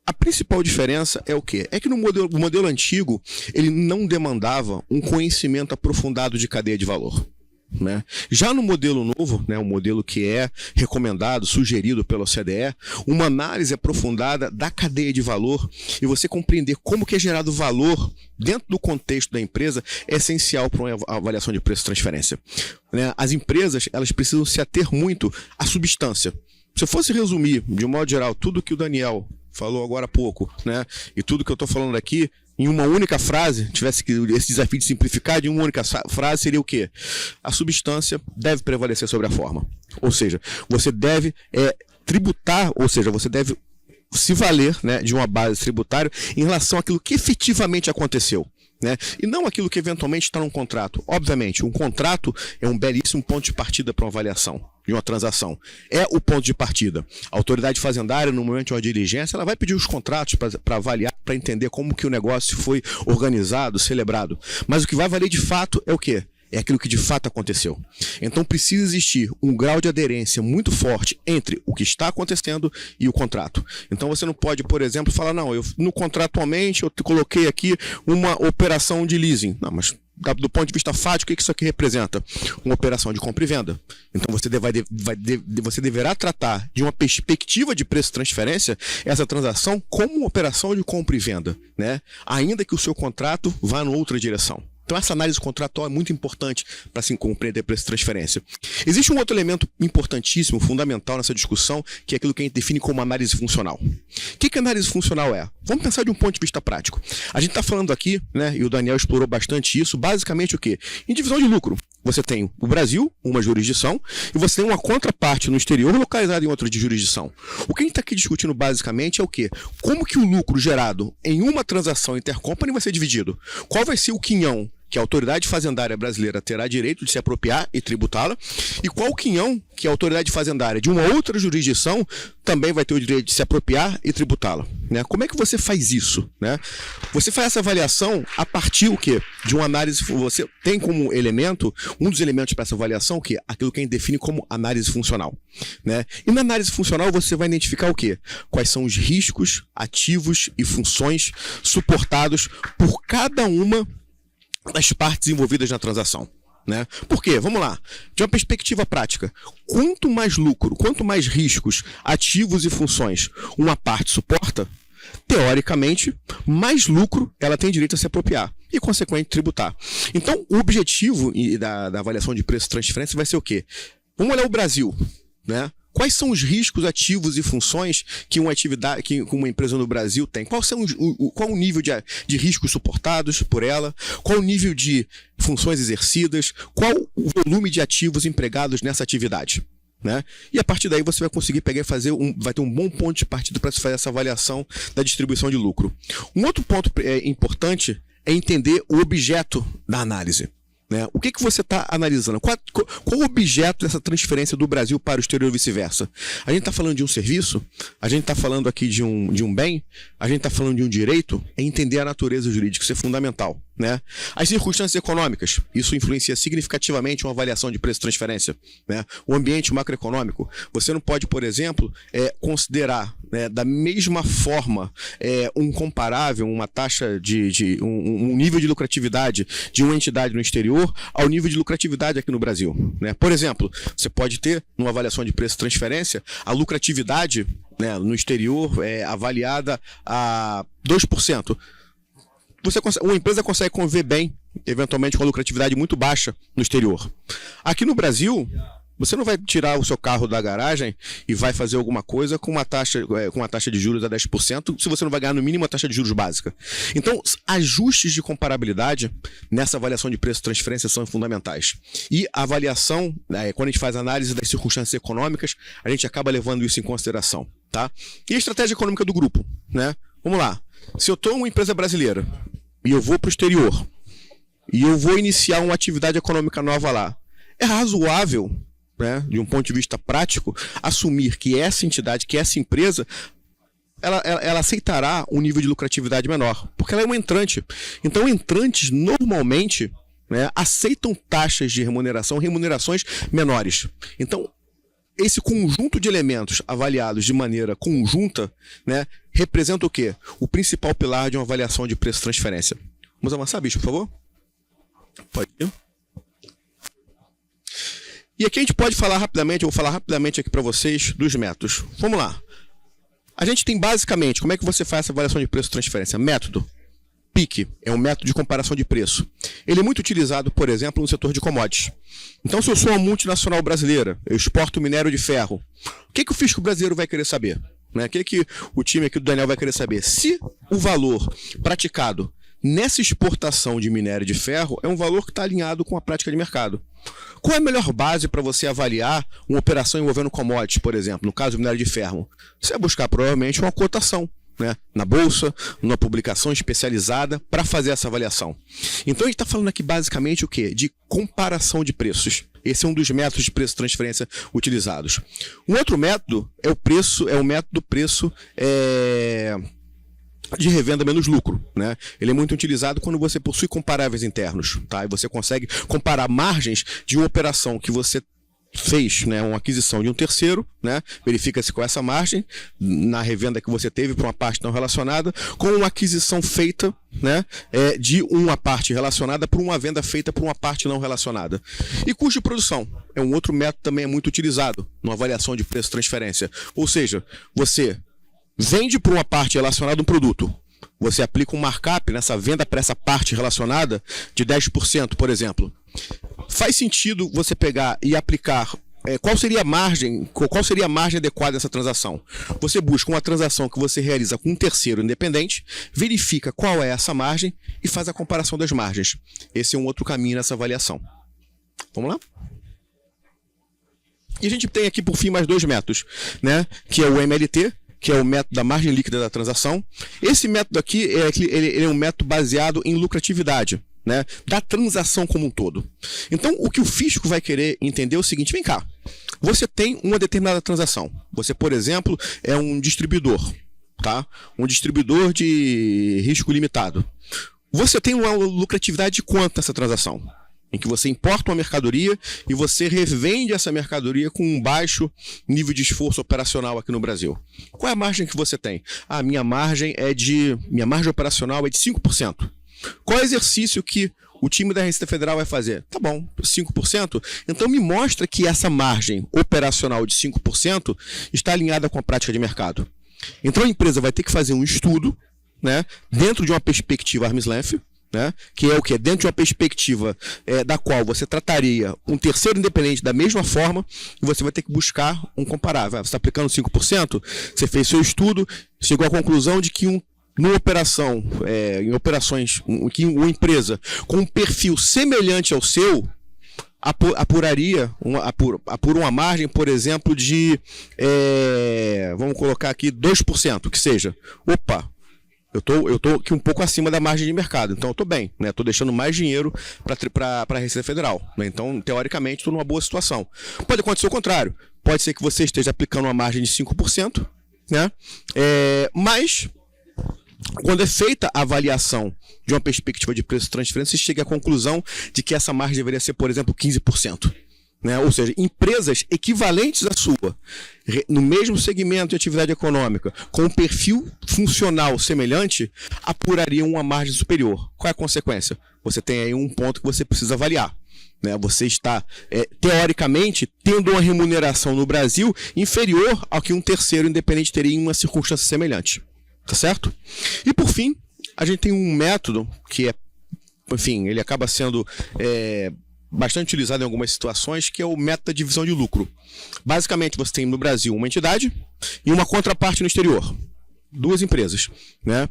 A principal diferença é o quê? É que no modelo antigo, ele não demandava um conhecimento aprofundado de cadeia de valor. Né? Já no modelo novo, né, o modelo que é recomendado, sugerido pela OCDE, uma análise aprofundada da cadeia de valor e você compreender como que é gerado valor dentro do contexto da empresa é essencial para uma avaliação de preço-transferência. Né? As empresas elas precisam se ater muito à substância. Se eu fosse resumir, de um modo geral, tudo que o Daniel falou agora há pouco, né, e tudo que eu estou falando aqui, em uma única frase, tivesse que esse desafio de simplificar de uma única frase, seria o quê? A substância deve prevalecer sobre a forma. Ou seja, você deve tributar, ou seja, você deve se valer, né, de uma base tributária em relação àquilo que efetivamente aconteceu. Né? E não aquilo que eventualmente está num contrato. Obviamente, um contrato é um belíssimo ponto de partida para uma avaliação de uma transação. É o ponto de partida. A autoridade fazendária, no momento de uma diligência, ela vai pedir os contratos para avaliar, para entender como que o negócio foi organizado, celebrado. Mas o que vai valer de fato é o quê? É aquilo que de fato aconteceu. Então precisa existir um grau de aderência muito forte entre o que está acontecendo e o contrato. Então você não pode, por exemplo, falar, não, no contratualmente eu coloquei aqui uma operação de leasing. Não, mas do ponto de vista fático, o que isso aqui representa? Uma operação de compra e venda. Então você deverá tratar de uma perspectiva de preço-transferência essa transação como uma operação de compra e venda, né? Ainda que o seu contrato vá em outra direção. Então essa análise contratual é muito importante para se compreender preço-transferência. Existe um outro elemento importantíssimo, fundamental nessa discussão, que é aquilo que a gente define como análise funcional. O que análise funcional é? Vamos pensar de um ponto de vista prático. A gente está falando aqui, né, e o Daniel explorou bastante isso, basicamente o quê? Em divisão de lucro. Você tem o Brasil, uma jurisdição, e você tem uma contraparte no exterior localizada em outra jurisdição. O que a gente está aqui discutindo basicamente é o quê? Como que o lucro gerado em uma transação intercompany vai ser dividido? Qual vai ser o quinhão que a autoridade fazendária brasileira terá direito de se apropriar e tributá-la, e qual quinhão que a autoridade fazendária de uma outra jurisdição também vai ter o direito de se apropriar e tributá-la. Né? Como é que você faz isso? Né? Você faz essa avaliação a partir o quê? De uma análise, você tem como elemento, um dos elementos para essa avaliação, o quê? Aquilo que a gente define como análise funcional. Né? E na análise funcional você vai identificar o quê? Quais são os riscos, ativos e funções suportados por cada uma das partes envolvidas na transação. Né? Por quê? Vamos lá. De uma perspectiva prática, quanto mais lucro, quanto mais riscos, ativos e funções uma parte suporta, teoricamente, mais lucro ela tem direito a se apropriar e, consequentemente, tributar. Então, o objetivo da avaliação de preço-transferência vai ser o quê? Vamos olhar o Brasil, né? Quais são os riscos, ativos e funções que uma empresa no Brasil tem? Qual o nível de riscos suportados por ela? Qual o nível de funções exercidas? Qual o volume de ativos empregados nessa atividade? Né? E a partir daí você vai conseguir pegar e vai ter um bom ponto de partida para fazer essa avaliação da distribuição de lucro. Um outro ponto importante é entender o objeto da análise. Né? O que você está analisando? Qual o objeto dessa transferência do Brasil para o exterior e vice-versa? A gente está falando de um serviço? A gente está falando aqui de um bem? A gente está falando de um direito? É entender a natureza jurídica, isso é fundamental. Né? As circunstâncias econômicas, isso influencia significativamente uma avaliação de preço-transferência. Né? O ambiente macroeconômico, você não pode, por exemplo, considerar, né, da mesma forma um comparável, uma taxa um nível de lucratividade de uma entidade no exterior ao nível de lucratividade aqui no Brasil. Né? Por exemplo, você pode ter, numa avaliação de preço-transferência, a lucratividade, né, no exterior avaliada a 2%. Uma empresa consegue conviver bem, eventualmente com a lucratividade muito baixa no exterior. Aqui no Brasil, você não vai tirar o seu carro da garagem e vai fazer alguma coisa com uma taxa de juros a 10%, se você não vai ganhar no mínimo a taxa de juros básica. Então, ajustes de comparabilidade nessa avaliação de preço-transferência são fundamentais. E a avaliação, quando a gente faz análise das circunstâncias econômicas, a gente acaba levando isso em consideração. Tá? E a estratégia econômica do grupo. Né? Vamos lá. Se eu estou uma empresa brasileira e eu vou para o exterior e eu vou iniciar uma atividade econômica nova lá, é razoável né, de um ponto de vista prático, assumir que essa entidade, que essa empresa, ela aceitará um nível de lucratividade menor, porque ela é um entrante. Então, entrantes normalmente, né, aceitam taxas de remunerações menores. Então, esse conjunto de elementos avaliados de maneira conjunta, né, representa o quê? O principal pilar de uma avaliação de preço-transferência. Vamos avançar, bicho, por favor? Pode ir. E aqui a gente pode falar rapidamente, eu vou falar rapidamente aqui para vocês dos métodos. Vamos lá. A gente tem basicamente, como é que você faz essa avaliação de preço-transferência? Método. PIC é um método de comparação de preço. Ele é muito utilizado, por exemplo, no setor de commodities. Então, se eu sou uma multinacional brasileira, eu exporto minério de ferro, o que o fisco brasileiro vai querer saber? Né? O que o time aqui do Daniel vai querer saber? Se o valor praticado nessa exportação de minério de ferro é um valor que está alinhado com a prática de mercado. Qual é a melhor base para você avaliar uma operação envolvendo commodities, por exemplo, no caso do minério de ferro? Você vai buscar provavelmente uma cotação, né, na bolsa, numa publicação especializada para fazer essa avaliação. Então a gente está falando aqui basicamente o quê? De comparação de preços. Esse é um dos métodos de preço-transferência utilizados. Um outro método é o método preço de revenda menos lucro, né? Ele é muito utilizado quando você possui comparáveis internos, tá? E você consegue comparar margens de uma operação que você fez, né, uma aquisição de um terceiro, né? Verifica-se qual é essa margem na revenda que você teve para uma parte não relacionada, com uma aquisição feita, né, de uma parte relacionada por uma venda feita por uma parte não relacionada. E custo de produção é um outro método também muito utilizado na avaliação de preço-transferência. Ou seja, você vende por uma parte relacionada um produto, você aplica um markup nessa venda para essa parte relacionada de 10%, por exemplo. Faz sentido você pegar e aplicar qual seria a margem adequada dessa transação? Você busca uma transação que você realiza com um terceiro independente, verifica qual é essa margem e faz a comparação das margens. Esse é um outro caminho nessa avaliação. Vamos lá? E a gente tem aqui, por fim, mais dois métodos, né? Que é o MLT, que é o método da margem líquida da transação. Esse método aqui ele é um método baseado em lucratividade, né, da transação como um todo. Então, o que o fisco vai querer entender é o seguinte: vem cá, você tem uma determinada transação. Você, por exemplo, é um distribuidor, tá? Um distribuidor de risco limitado. Você tem uma lucratividade de quanto nessa transação? Em que você importa uma mercadoria e você revende essa mercadoria com um baixo nível de esforço operacional aqui no Brasil. Qual é a margem que você tem? Minha margem operacional é de 5%. Qual é o exercício que o time da Receita Federal vai fazer? Tá bom, 5%. Então me mostra que essa margem operacional de 5% está alinhada com a prática de mercado. Então a empresa vai ter que fazer um estudo, né, dentro de uma perspectiva arm's length, né, que é o que? Dentro de uma perspectiva da qual você trataria um terceiro independente da mesma forma, e você vai ter que buscar um comparável. Você está aplicando 5%, você fez seu estudo, chegou à conclusão de que numa operação, em operações, que uma empresa com um perfil semelhante ao seu apura uma margem, por exemplo, de vamos colocar aqui 2%, que seja. Opa! Eu tô aqui um pouco acima da margem de mercado, então eu estou bem, né? Estou deixando mais dinheiro para a Receita Federal, né? Então, teoricamente, estou numa boa situação. Pode acontecer o contrário. Pode ser que você esteja aplicando uma margem de 5%, né? Mas, quando é feita a avaliação de uma perspectiva de preço de transferência, você chega à conclusão de que essa margem deveria ser, por exemplo, 15%. Né? Ou seja, empresas equivalentes à sua, no mesmo segmento de atividade econômica, com um perfil funcional semelhante, apurariam uma margem superior. Qual é a consequência? Você tem aí um ponto que você precisa avaliar. Né? Você está, teoricamente, tendo uma remuneração no Brasil inferior ao que um terceiro independente teria em uma circunstância semelhante. Tá certo? E, por fim, a gente tem um método que enfim, ele acaba sendo bastante utilizado em algumas situações, que é o método da divisão de lucro. Basicamente, você tem no Brasil uma entidade e uma contraparte no exterior. Duas empresas, né?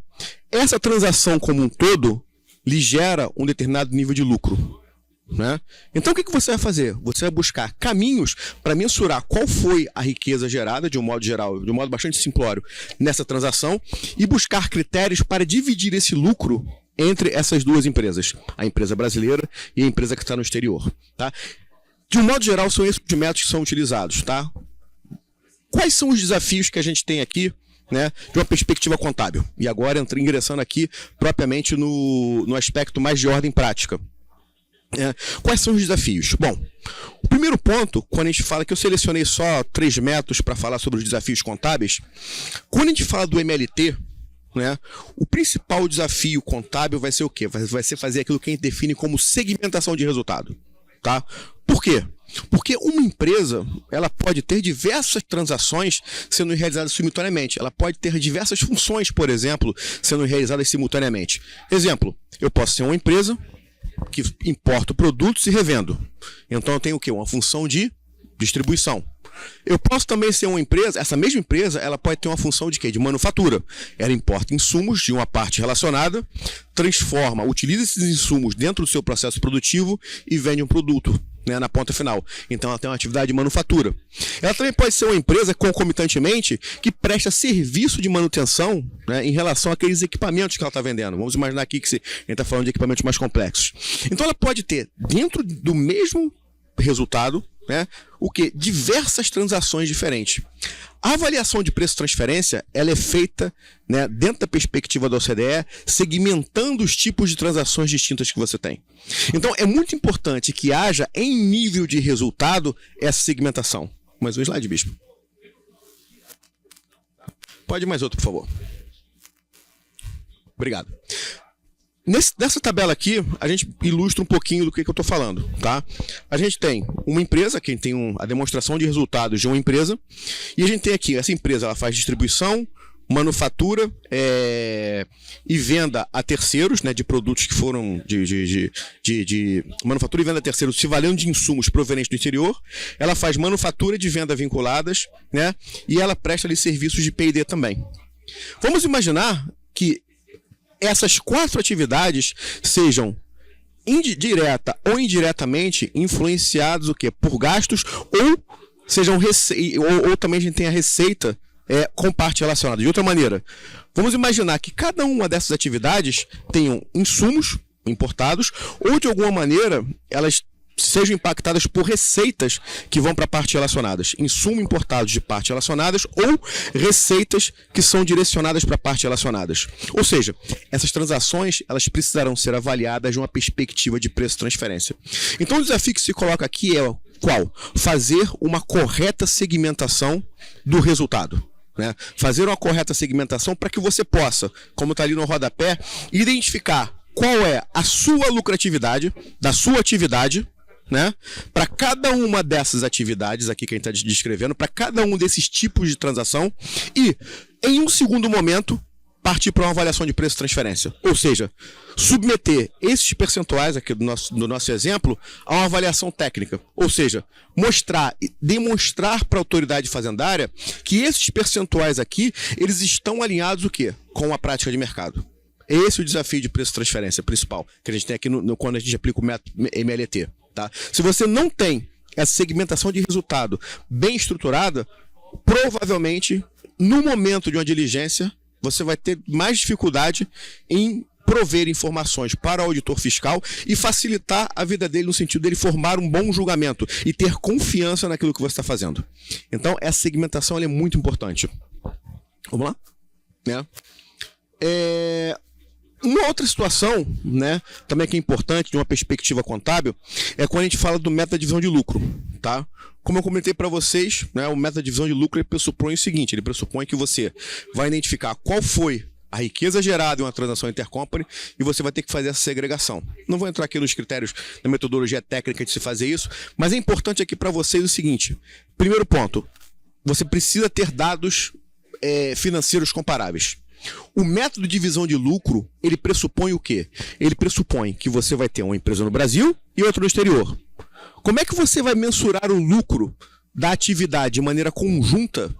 Essa transação como um todo lhe gera um determinado nível de lucro, né? Então, o que você vai fazer? Você vai buscar caminhos para mensurar qual foi a riqueza gerada, de um modo geral, de um modo bastante simplório, nessa transação, e buscar critérios para dividir esse lucro entre essas duas empresas, a empresa brasileira e a empresa que está no exterior. Tá? De um modo geral, são esses os métodos que são utilizados, tá? Quais são os desafios que a gente tem aqui, né, de uma perspectiva contábil? E agora ingressando aqui propriamente no aspecto mais de ordem prática. Quais são os desafios? Bom, o primeiro ponto, quando a gente fala que eu selecionei só 3 métodos para falar sobre os desafios contábeis, quando a gente fala do MLT, né, o principal desafio contábil vai ser o quê? Vai ser fazer aquilo que a gente define como segmentação de resultado. Tá? Por quê? Porque uma empresa, ela pode ter diversas transações sendo realizadas simultaneamente. Ela pode ter diversas funções, por exemplo, sendo realizadas simultaneamente. Exemplo, eu posso ser uma empresa que importo produtos e revendo. Então eu tenho o quê? Uma função de distribuição. Eu posso também ser uma empresa, essa mesma empresa, ela pode ter uma função de quê? De manufatura. Ela importa insumos de uma parte relacionada, transforma, utiliza esses insumos dentro do seu processo produtivo e vende um produto, né, na ponta final. Então ela tem uma atividade de manufatura. Ela também pode ser uma empresa, concomitantemente, que presta serviço de manutenção, né, em relação àqueles equipamentos que ela está vendendo. Vamos imaginar aqui que a gente está falando de equipamentos mais complexos. Então ela pode ter, dentro do mesmo resultado, né, o que? Diversas transações diferentes. A avaliação de preço-transferência, ela é feita, né, dentro da perspectiva da OCDE, segmentando os tipos de transações distintas que você tem. Então, é muito importante que haja, em nível de resultado, essa segmentação. Mais um slide, Bispo. Pode mais outro, por favor. Obrigado. Nessa tabela aqui, a gente ilustra um pouquinho do que eu estou falando, tá? A gente tem uma empresa, que tem a demonstração de resultados de uma empresa, e a gente tem aqui, essa empresa ela faz distribuição, manufatura e venda a terceiros, né, de produtos que foram de manufatura e venda a terceiros se valendo de insumos provenientes do exterior. Ela faz manufatura de venda vinculadas, né, e ela presta ali serviços de P&D também. Vamos imaginar que essas 4 atividades sejam direta ou indiretamente influenciados o quê? Por gastos ou sejam ou também a gente tem a receita com parte relacionada. De outra maneira, vamos imaginar que cada uma dessas atividades tenham insumos importados ou de alguma maneira elas sejam impactadas por receitas que vão para partes relacionadas. Insumos importados de partes relacionadas ou receitas que são direcionadas para partes relacionadas. Ou seja, essas transações elas precisarão ser avaliadas de uma perspectiva de preço-transferência. Então o desafio que se coloca aqui é qual? Fazer uma correta segmentação do resultado. Né? Fazer uma correta segmentação para que você possa, como está ali no rodapé, identificar qual é a sua lucratividade da sua atividade, né? Para cada uma dessas atividades aqui que a gente está descrevendo, para cada um desses tipos de transação e, em um segundo momento, partir para uma avaliação de preço-transferência. Ou seja, submeter esses percentuais aqui do nosso exemplo a uma avaliação técnica. Ou seja, demonstrar para a autoridade fazendária que esses percentuais aqui, eles estão alinhados o quê? Com a prática de mercado. Esse é o desafio de preço-transferência principal que a gente tem aqui quando a gente aplica o método MLT. Tá? Se você não tem essa segmentação de resultado bem estruturada, provavelmente, no momento de uma diligência, você vai ter mais dificuldade em prover informações para o auditor fiscal e facilitar a vida dele no sentido dele formar um bom julgamento e ter confiança naquilo que você está fazendo. Então, essa segmentação ela é muito importante. Vamos lá? Né? Uma outra situação, né, também que é importante de uma perspectiva contábil, é quando a gente fala do método de divisão de lucro, tá? Como eu comentei para vocês, né, o método de divisão de lucro ele pressupõe o seguinte, ele pressupõe que você vai identificar qual foi a riqueza gerada em uma transação intercompany e você vai ter que fazer essa segregação. Não vou entrar aqui nos critérios da metodologia técnica de se fazer isso, mas é importante aqui para vocês o seguinte, primeiro ponto, você precisa ter dados financeiros comparáveis. O método de divisão de lucro, ele pressupõe o quê? Ele pressupõe que você vai ter uma empresa no Brasil e outra no exterior. Como é que você vai mensurar o lucro da atividade de maneira conjunta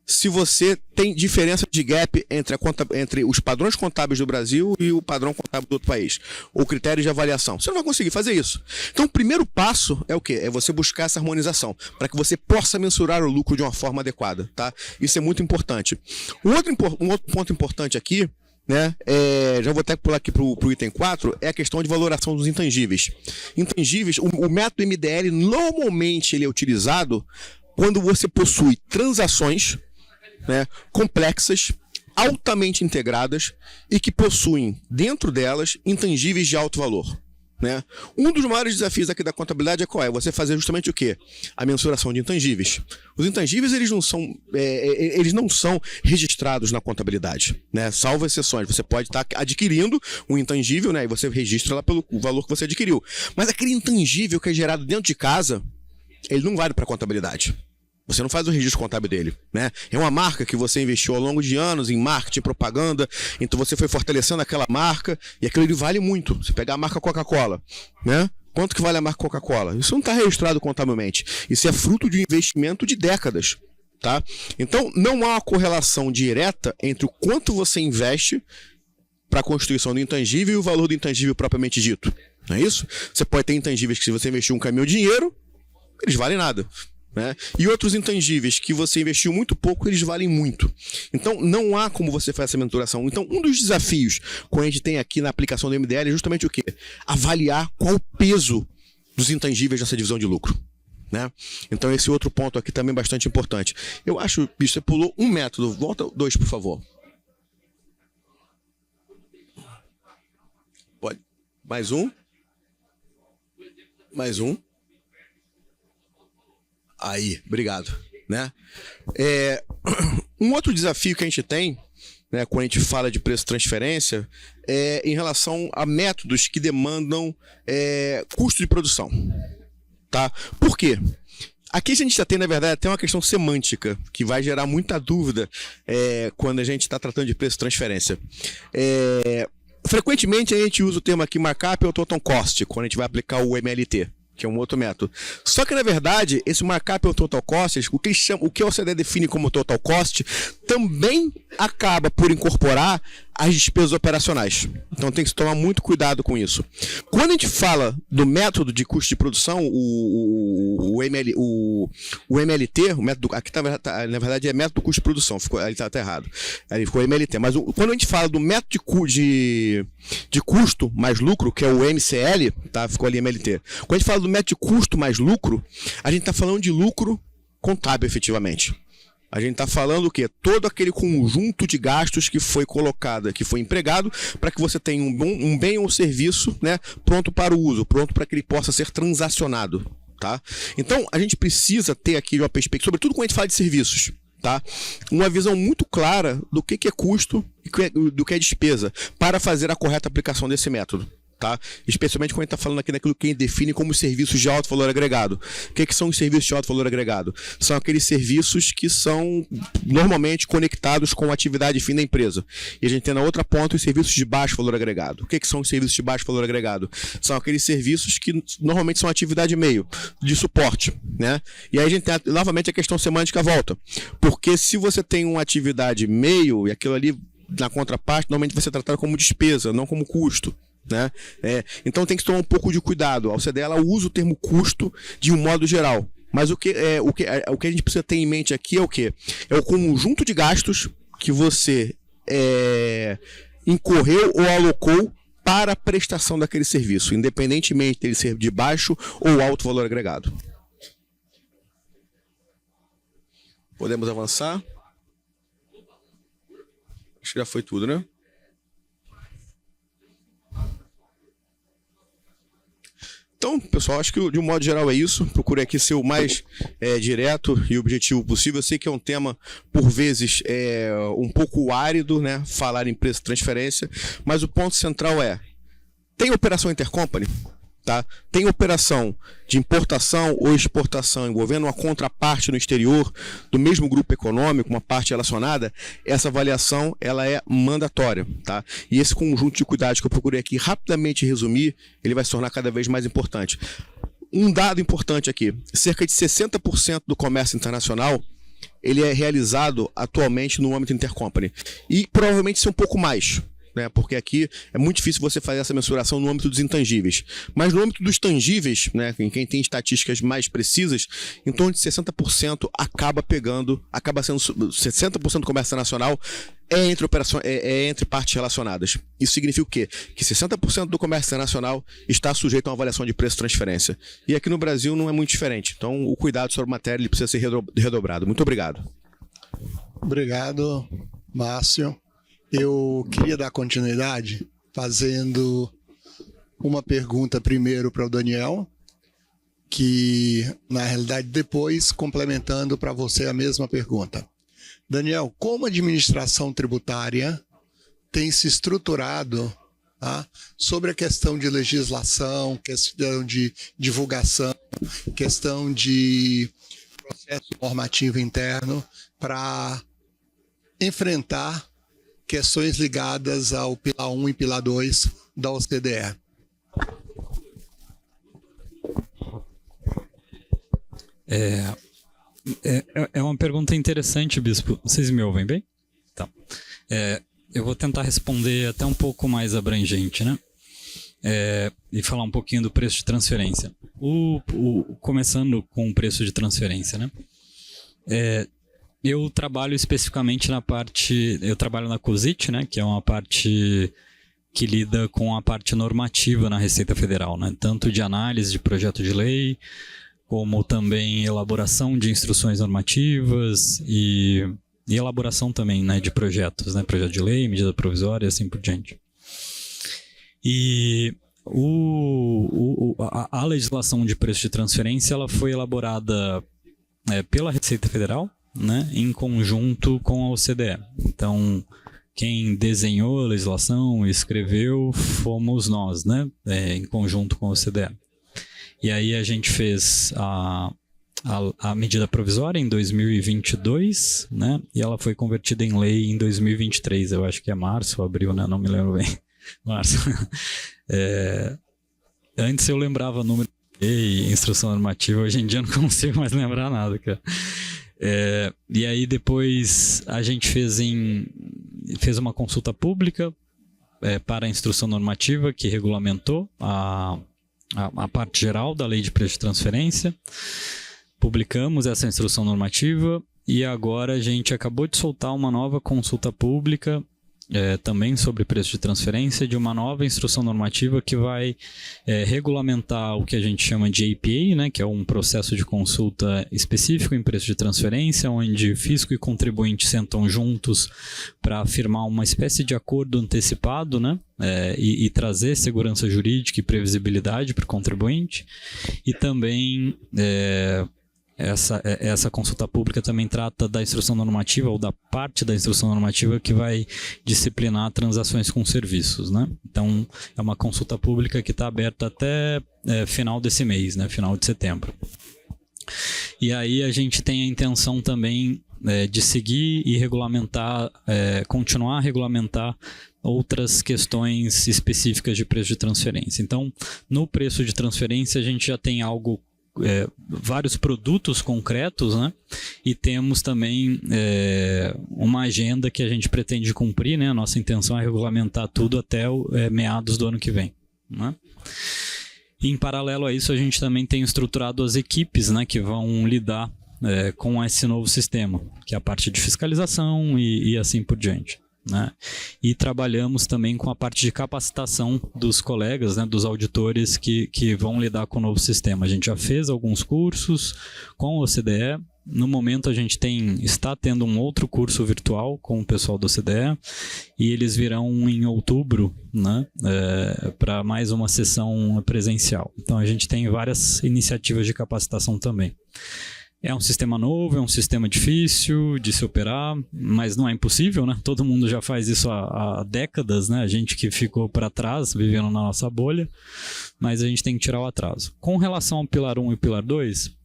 se você tem diferença de gap entre os padrões contábeis do Brasil e o padrão contábil do outro país, ou critérios de avaliação? Você não vai conseguir fazer isso. Então, o primeiro passo é o quê? É você buscar essa harmonização, para que você possa mensurar o lucro de uma forma adequada, tá? Isso é muito importante. Um outro ponto importante aqui, né? Já vou até pular aqui para o item 4, é a questão de valoração dos intangíveis. Intangíveis, o método MDL normalmente ele é utilizado quando você possui transações, né, complexas, altamente integradas e que possuem dentro delas intangíveis de alto valor. Né? Um dos maiores desafios aqui da contabilidade é qual é? Você fazer justamente o quê? A mensuração de intangíveis. Os intangíveis eles não são registrados na contabilidade, né? Salvo exceções. Você pode estar adquirindo um intangível, né? E você registra lá pelo valor que você adquiriu. Mas aquele intangível que é gerado dentro de casa, ele não vale para a contabilidade. Você não faz o registro contábil dele, né? É uma marca que você investiu ao longo de anos em marketing, propaganda, então você foi fortalecendo aquela marca e aquilo ali vale muito. Você pegar a marca Coca-Cola, né? Quanto que vale a marca Coca-Cola? Isso não está registrado contabilmente. Isso é fruto de um investimento de décadas, tá? Então, não há uma correlação direta entre o quanto você investe para a constituição do intangível e o valor do intangível propriamente dito. Não é isso? Você pode ter intangíveis que se você investir um caminhão de dinheiro, eles valem nada. Né? E outros intangíveis que você investiu muito pouco, eles valem muito. Então, não há como você fazer essa mensuração. Então, um dos desafios que a gente tem aqui na aplicação do MDL é justamente o quê? Avaliar qual o peso dos intangíveis nessa divisão de lucro. Né? Então, esse outro ponto aqui também é bastante importante. Eu acho, bicho, você pulou um método. Volta 2, por favor. Pode. Mais um. Mais um. Aí, obrigado. Né? Um outro desafio que a gente tem, né, quando a gente fala de preço de transferência, é em relação a métodos que demandam custo de produção. Tá? Por quê? Aqui a gente já tem, na verdade, até uma questão semântica, que vai gerar muita dúvida quando a gente está tratando de preço de transferência. Frequentemente a gente usa o termo aqui markup ou total cost, quando a gente vai aplicar o MLT. Que é um outro método. Só que, na verdade, esse markup ou total cost, o que a OCDE define como total cost, também acaba por incorporar as despesas operacionais. Então tem que se tomar muito cuidado com isso. Quando a gente fala do método de custo de produção, o MLT, o método, aqui na verdade é método de custo de produção, ali está errado. Ali ficou MLT. Mas quando a gente fala do método de custo mais lucro, que é o MCL, tá? Ficou ali MLT. Quando a gente fala do método de custo mais lucro, a gente está falando de lucro contábil efetivamente. A gente está falando o quê? Todo aquele conjunto de gastos que foi colocado, que foi empregado para que você tenha um bem ou serviço, né, pronto para o uso, pronto para que ele possa ser transacionado. Tá? Então, a gente precisa ter aqui uma perspectiva, sobretudo quando a gente fala de serviços, tá? Uma visão muito clara do que é custo e do que é despesa para fazer a correta aplicação desse método. Tá? Especialmente quando a gente está falando aqui daquilo que a gente define como serviços de alto valor agregado. O que são os serviços de alto valor agregado? São aqueles serviços que são normalmente conectados com a atividade fim da empresa. E a gente tem na outra ponta os serviços de baixo valor agregado. O que são os serviços de baixo valor agregado? São aqueles serviços que normalmente são atividade meio, de suporte. Né? E aí a gente tem novamente a questão semântica volta. Porque se você tem uma atividade meio e aquilo ali na contraparte, normalmente vai ser tratado como despesa, não como custo. Né? Então tem que tomar um pouco de cuidado. A OCDE ela usa o termo custo de um modo geral, mas o que a gente precisa ter em mente aqui é o quê? É o conjunto de gastos que você incorreu ou alocou para a prestação daquele serviço, independentemente dele ser de baixo ou alto valor agregado. Podemos avançar? Acho que já foi tudo, né? Então, pessoal, acho que de um modo geral é isso. Procurei aqui ser o mais direto e objetivo possível. Eu sei que é um tema, por vezes, um pouco árido, né? Falar em preço de transferência, mas o ponto central tem operação intercompany? Tá? Tem operação de importação ou exportação envolvendo uma contraparte no exterior do mesmo grupo econômico, uma parte relacionada, essa avaliação ela é mandatória. Tá? E esse conjunto de cuidados que eu procurei aqui rapidamente resumir, ele vai se tornar cada vez mais importante. Um dado importante aqui, cerca de 60% do comércio internacional ele é realizado atualmente no âmbito intercompany. E provavelmente isso é um pouco mais. né? Porque aqui é muito difícil você fazer essa mensuração no âmbito dos intangíveis. Mas no âmbito dos tangíveis, né, em quem tem estatísticas mais precisas, em torno de 60% acaba sendo 60% do comércio nacional entre partes relacionadas. Isso significa o quê? Que 60% do comércio nacional está sujeito a uma avaliação de preço-transferência. E aqui no Brasil não é muito diferente. Então, o cuidado sobre a matéria ele precisa ser redobrado. Muito obrigado. Obrigado, Márcio. Eu queria dar continuidade fazendo uma pergunta primeiro para o Daniel, que, na realidade, depois complementando para você a mesma pergunta. Daniel, como a administração tributária tem se estruturado, tá, sobre a questão de legislação, questão de divulgação, questão de processo normativo interno para enfrentar questões ligadas ao Pilar 1 e Pilar 2 da OCDE? É uma pergunta interessante, Bispo. Vocês me ouvem bem? Tá. Eu vou tentar responder até um pouco mais abrangente, né? E falar um pouquinho do preço de transferência. Começando com o preço de transferência, né? Eu trabalho especificamente na parte... Eu trabalho na COSIT, né? Que é uma parte que lida com a parte normativa na Receita Federal, né? Tanto de análise de projeto de lei, como também elaboração de instruções normativas e elaboração também, né, de projetos, né, projeto de lei, medida provisória e assim por diante. E a legislação de preço de transferência ela foi elaborada pela Receita Federal, né, em conjunto com a OCDE. Então, quem desenhou a legislação e escreveu fomos nós, né, em conjunto com a OCDE. E aí a gente fez a medida provisória em 2022, né? E ela foi convertida em lei em 2023. Eu acho que é março ou abril, né? Não me lembro bem. Março. Antes eu lembrava número e instrução normativa. Hoje em dia eu não consigo mais lembrar nada, cara. E aí depois a gente fez uma consulta pública para a instrução normativa que regulamentou a parte geral da lei de preço de transferência. Publicamos essa instrução normativa e agora a gente acabou de soltar uma nova consulta pública também sobre preço de transferência, de uma nova instrução normativa que vai regulamentar o que a gente chama de APA, né, que é um processo de consulta específico em preço de transferência, onde fisco e contribuinte sentam juntos para firmar uma espécie de acordo antecipado, né, e trazer segurança jurídica e previsibilidade para o contribuinte. E também essa consulta pública também trata da instrução normativa ou da parte da instrução normativa que vai disciplinar transações com serviços, né? Então, é uma consulta pública que está aberta até final desse mês, né? Final de setembro. E aí a gente tem a intenção também de seguir e regulamentar, continuar a regulamentar outras questões específicas de preço de transferência. Então, no preço de transferência a gente já tem vários produtos concretos, né? E temos também uma agenda que a gente pretende cumprir, né? A nossa intenção é regulamentar tudo até meados do ano que vem, né? E, em paralelo a isso, a gente também tem estruturado as equipes, né, que vão lidar com esse novo sistema, que é a parte de fiscalização e assim por diante, né? E trabalhamos também com a parte de capacitação dos colegas, né, dos auditores que vão lidar com o novo sistema. A gente já fez alguns cursos com a OCDE. No momento a gente está tendo um outro curso virtual com o pessoal da OCDE e eles virão em outubro, né, para mais uma sessão presencial. Então a gente tem várias iniciativas de capacitação também. É um sistema novo, é um sistema difícil de se operar, mas não é impossível, né? Todo mundo já faz isso há décadas, né? A gente que ficou para trás, vivendo na nossa bolha, mas a gente tem que tirar o atraso. Com relação ao Pilar 1 e o Pilar 2,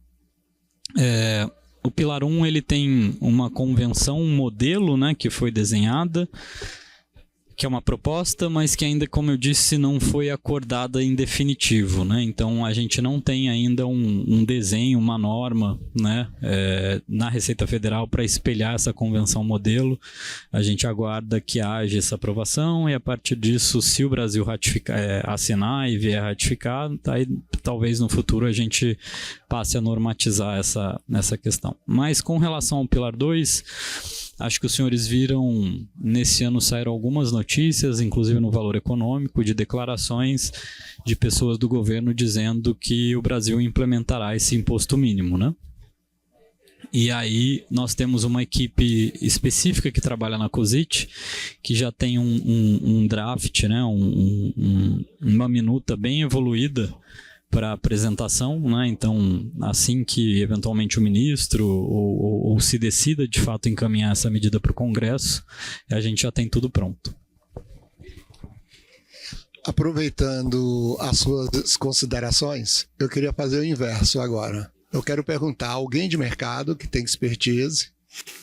o Pilar 1 ele tem uma convenção, um modelo, né, que foi desenhada, que é uma proposta, mas que ainda, como eu disse, não foi acordada em definitivo, né? Então a gente não tem ainda um desenho, uma norma, né, na Receita Federal para espelhar essa convenção modelo. A gente aguarda que haja essa aprovação e a partir disso, se o Brasil assinar e vier ratificar, aí talvez no futuro a gente passe a normatizar essa questão. Mas com relação ao Pilar 2, acho que os senhores viram, nesse ano saíram algumas notícias, inclusive no Valor Econômico, de declarações de pessoas do governo dizendo que o Brasil implementará esse imposto mínimo, né? E aí nós temos uma equipe específica que trabalha na COSIT, que já tem um draft, né? Uma minuta bem evoluída para apresentação, né? Então, assim que eventualmente o ministro ou se decida de fato encaminhar essa medida para o Congresso, a gente já tem tudo pronto. Aproveitando as suas considerações, eu queria fazer o inverso agora. Eu quero perguntar a alguém de mercado que tem expertise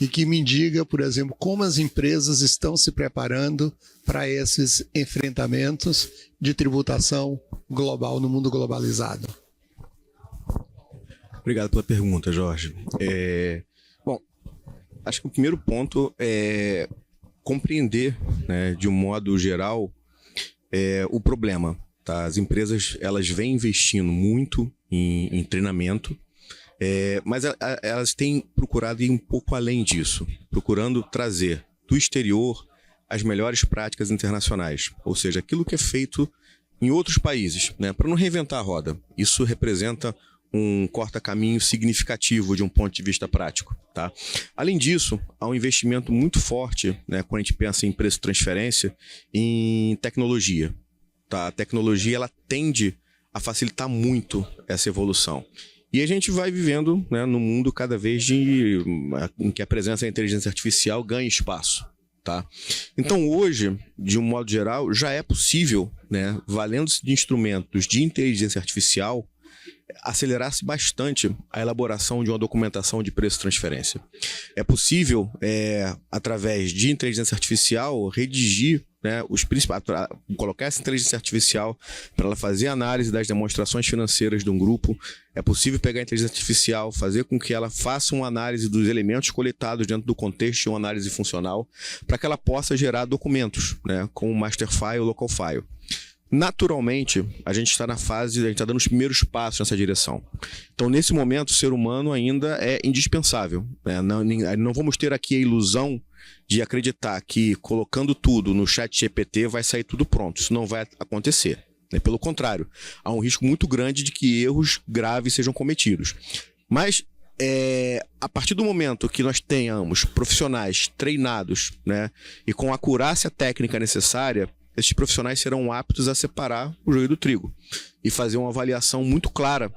e que me diga, por exemplo, como as empresas estão se preparando para esses enfrentamentos de tributação global no mundo globalizado. Obrigado pela pergunta, Jorge. Bom, acho que o primeiro ponto é compreender, né, de um modo geral, o problema. Tá? As empresas elas vêm investindo muito em treinamento, mas elas têm procurado ir um pouco além disso, procurando trazer do exterior as melhores práticas internacionais, ou seja, aquilo que é feito em outros países, né, para não reinventar a roda. Isso representa um corta-caminho significativo de um ponto de vista prático. Tá? Além disso, há um investimento muito forte, né, quando a gente pensa em preço de transferência, em tecnologia. Tá? A tecnologia ela tende a facilitar muito essa evolução. E a gente vai vivendo, né, num mundo cada vez em que a presença da inteligência artificial ganha espaço. Tá? Então hoje, de um modo geral, já é possível, né, valendo-se de instrumentos de inteligência artificial, acelerar-se bastante a elaboração de uma documentação de preço de transferência. É possível, através de inteligência artificial, redigir, né, os principais, colocar essa inteligência artificial para ela fazer análise das demonstrações financeiras de um grupo. É possível pegar a inteligência artificial, fazer com que ela faça uma análise dos elementos coletados dentro do contexto de uma análise funcional, para que ela possa gerar documentos, né, como master file, local file. Naturalmente, a gente está dando os primeiros passos nessa direção. Então, nesse momento, o ser humano ainda é indispensável, né? Não vamos ter aqui a ilusão de acreditar que colocando tudo no chat GPT vai sair tudo pronto. Isso não vai acontecer, né? Pelo contrário, há um risco muito grande de que erros graves sejam cometidos. Mas, a partir do momento que nós tenhamos profissionais treinados, né, e com a acurácia técnica necessária, esses profissionais serão aptos a separar o joio do trigo e fazer uma avaliação muito clara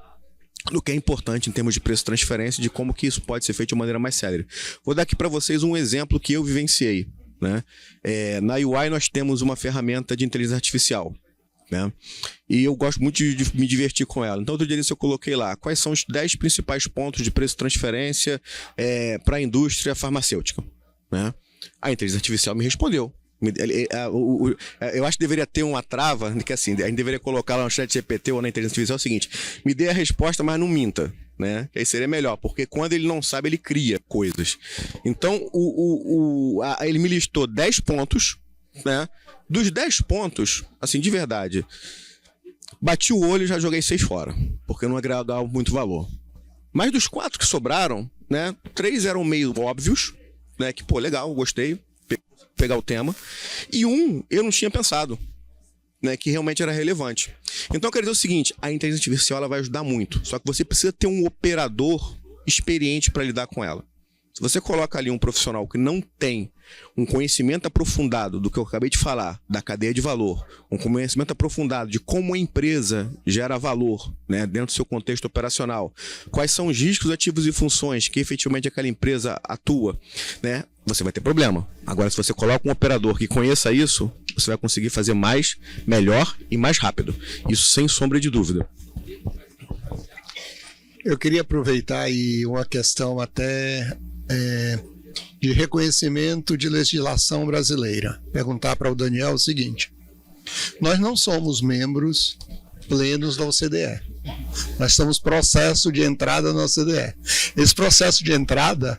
do que é importante em termos de preço de transferência, de como que isso pode ser feito de maneira mais célere. Vou dar aqui para vocês um exemplo que eu vivenciei, né? Na UI nós temos uma ferramenta de inteligência artificial, né? E eu gosto muito de me divertir com ela. Então, outro dia eu coloquei lá quais são os 10 principais pontos de preço de transferência para a indústria farmacêutica, né? A inteligência artificial me respondeu. Eu acho que deveria ter uma trava, que assim, a gente deveria colocar lá no chat GPT ou na inteligência artificial o seguinte: me dê a resposta, mas não minta, né? Aí seria melhor, porque quando ele não sabe, ele cria coisas. Então, ele me listou 10 pontos, né? Dos 10 pontos, assim, de verdade, bati o olho e já joguei 6 fora, porque não agregava muito valor. Mas dos 4 que sobraram, né, 3 eram meio óbvios, né? Que, pô, legal, gostei, pegar o tema, e um eu não tinha pensado, né, que realmente era relevante. Então eu quero dizer o seguinte: a inteligência artificial ela vai ajudar muito, só que você precisa ter um operador experiente para lidar com ela. Se você coloca ali um profissional que não tem um conhecimento aprofundado do que eu acabei de falar, da cadeia de valor, um conhecimento aprofundado de como a empresa gera valor, né, dentro do seu contexto operacional, quais são os riscos, ativos e funções que efetivamente aquela empresa atua, né, você vai ter problema. Agora, se você coloca um operador que conheça isso, você vai conseguir fazer mais, melhor e mais rápido. Isso sem sombra de dúvida. Eu queria aproveitar aí uma questão até de reconhecimento de legislação brasileira. Perguntar para o Daniel o seguinte: nós não somos membros plenos da OCDE. Nós estamos em processo de entrada na OCDE. Esse processo de entrada,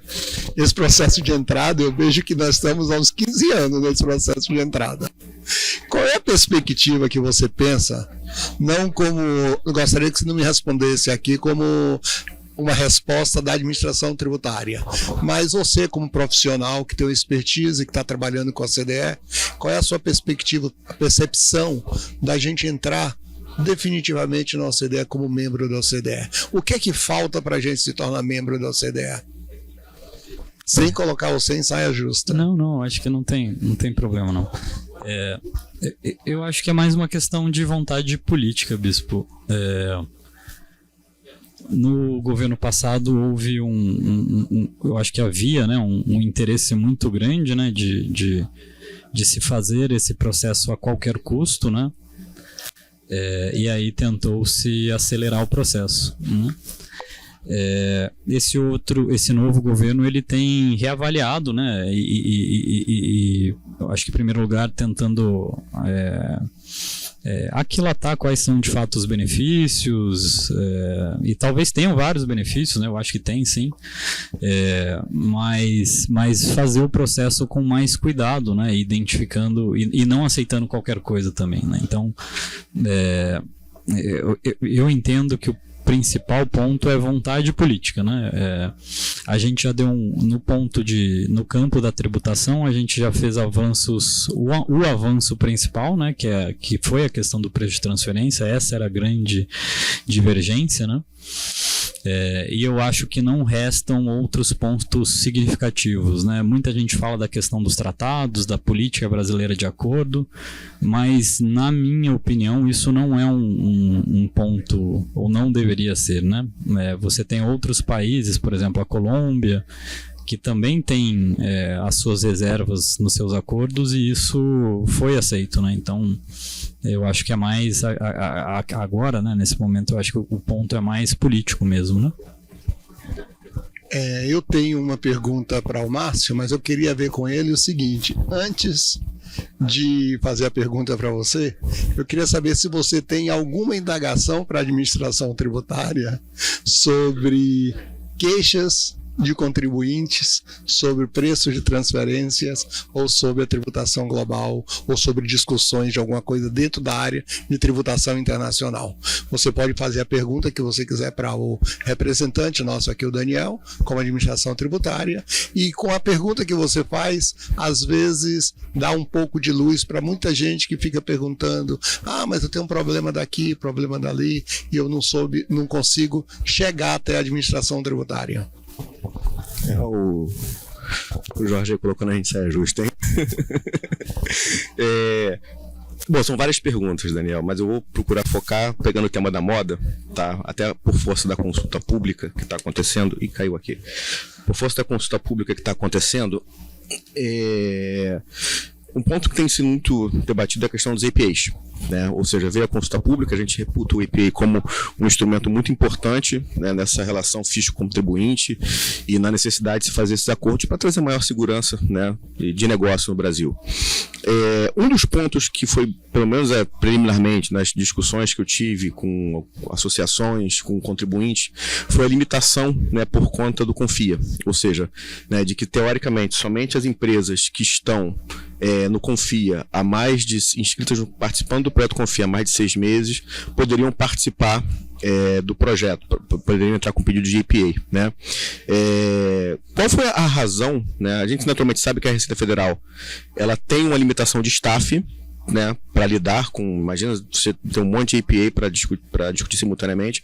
eu vejo que nós estamos há uns 15 anos nesse processo de entrada. Qual é a perspectiva que você pensa? Não como, eu gostaria que você não me respondesse aqui como uma resposta da administração tributária, mas você como profissional que tem uma expertise, que está trabalhando com a OCDE, qual é a sua perspectiva, a percepção da gente entrar definitivamente na OCDE como membro da OCDE? O que é que falta para a gente se tornar membro da OCDE? Sem colocar você em saia justa. Não, acho que não tem problema não. Eu acho que é mais uma questão de vontade política, Bispo. No governo passado houve eu acho que havia, né, um interesse muito grande, né, de se fazer esse processo a qualquer custo, né? E aí tentou-se acelerar o processo, né? Esse novo governo ele tem reavaliado, né? E eu acho que em primeiro lugar tentando aquilatar quais são de fato os benefícios, e talvez tenham vários benefícios, né? Eu acho que tem sim, mas fazer o processo com mais cuidado, né? Identificando e não aceitando qualquer coisa também, né? Então eu entendo que o principal ponto é vontade política, né? A gente já deu no campo da tributação, a gente já fez avanços, o avanço principal, né? Que foi a questão do preço de transferência. Essa era a grande divergência, né? E eu acho que não restam outros pontos significativos, né? Muita gente fala da questão dos tratados, da política brasileira de acordo, mas na minha opinião isso não é um ponto, ou não deveria ser, né? Você tem outros países, por exemplo a Colômbia, que também tem as suas reservas nos seus acordos, e isso foi aceito, né? Então eu acho que é mais agora, né, nesse momento, eu acho que o ponto é mais político mesmo, né? Eu tenho uma pergunta para o Márcio, mas eu queria ver com ele o seguinte: antes de fazer a pergunta para você, eu queria saber se você tem alguma indagação para a administração tributária sobre queixas de contribuintes sobre preços de transferências, ou sobre a tributação global, ou sobre discussões de alguma coisa dentro da área de tributação internacional. Você pode fazer a pergunta que você quiser para o representante nosso aqui, o Daniel, como administração tributária, e com a pergunta que você faz, às vezes dá um pouco de luz para muita gente que fica perguntando: mas eu tenho um problema daqui, problema dali, e eu não consigo chegar até a administração tributária. O Jorge colocando a gente saia justa, hein? Bom, são várias perguntas, Daniel, mas eu vou procurar focar pegando o tema da moda, tá? Até por força da consulta pública que está acontecendo. E caiu aqui. Por força da consulta pública que está acontecendo, um ponto que tem sido muito debatido é a questão dos APAs, né? Ou seja, veio a consulta pública, a gente reputa o APA como um instrumento muito importante, né, nessa relação fisco-contribuinte e na necessidade de se fazer esses acordos para trazer maior segurança, né, de negócio no Brasil. Um dos pontos que foi, pelo menos preliminarmente, nas discussões que eu tive com associações, com contribuintes, foi a limitação, né, por conta do CONFIA, ou seja, né, de que teoricamente somente as empresas que estão no CONFIA há mais de inscritas, participando do projeto CONFIA há mais de 6 meses, poderiam participar do projeto, poderiam entrar com pedido de IPA, né? Qual foi a razão, né? A gente naturalmente sabe que a Receita Federal ela tem uma limitação de staff, né, para lidar com, imagina você ter um monte de IPA para discutir simultaneamente.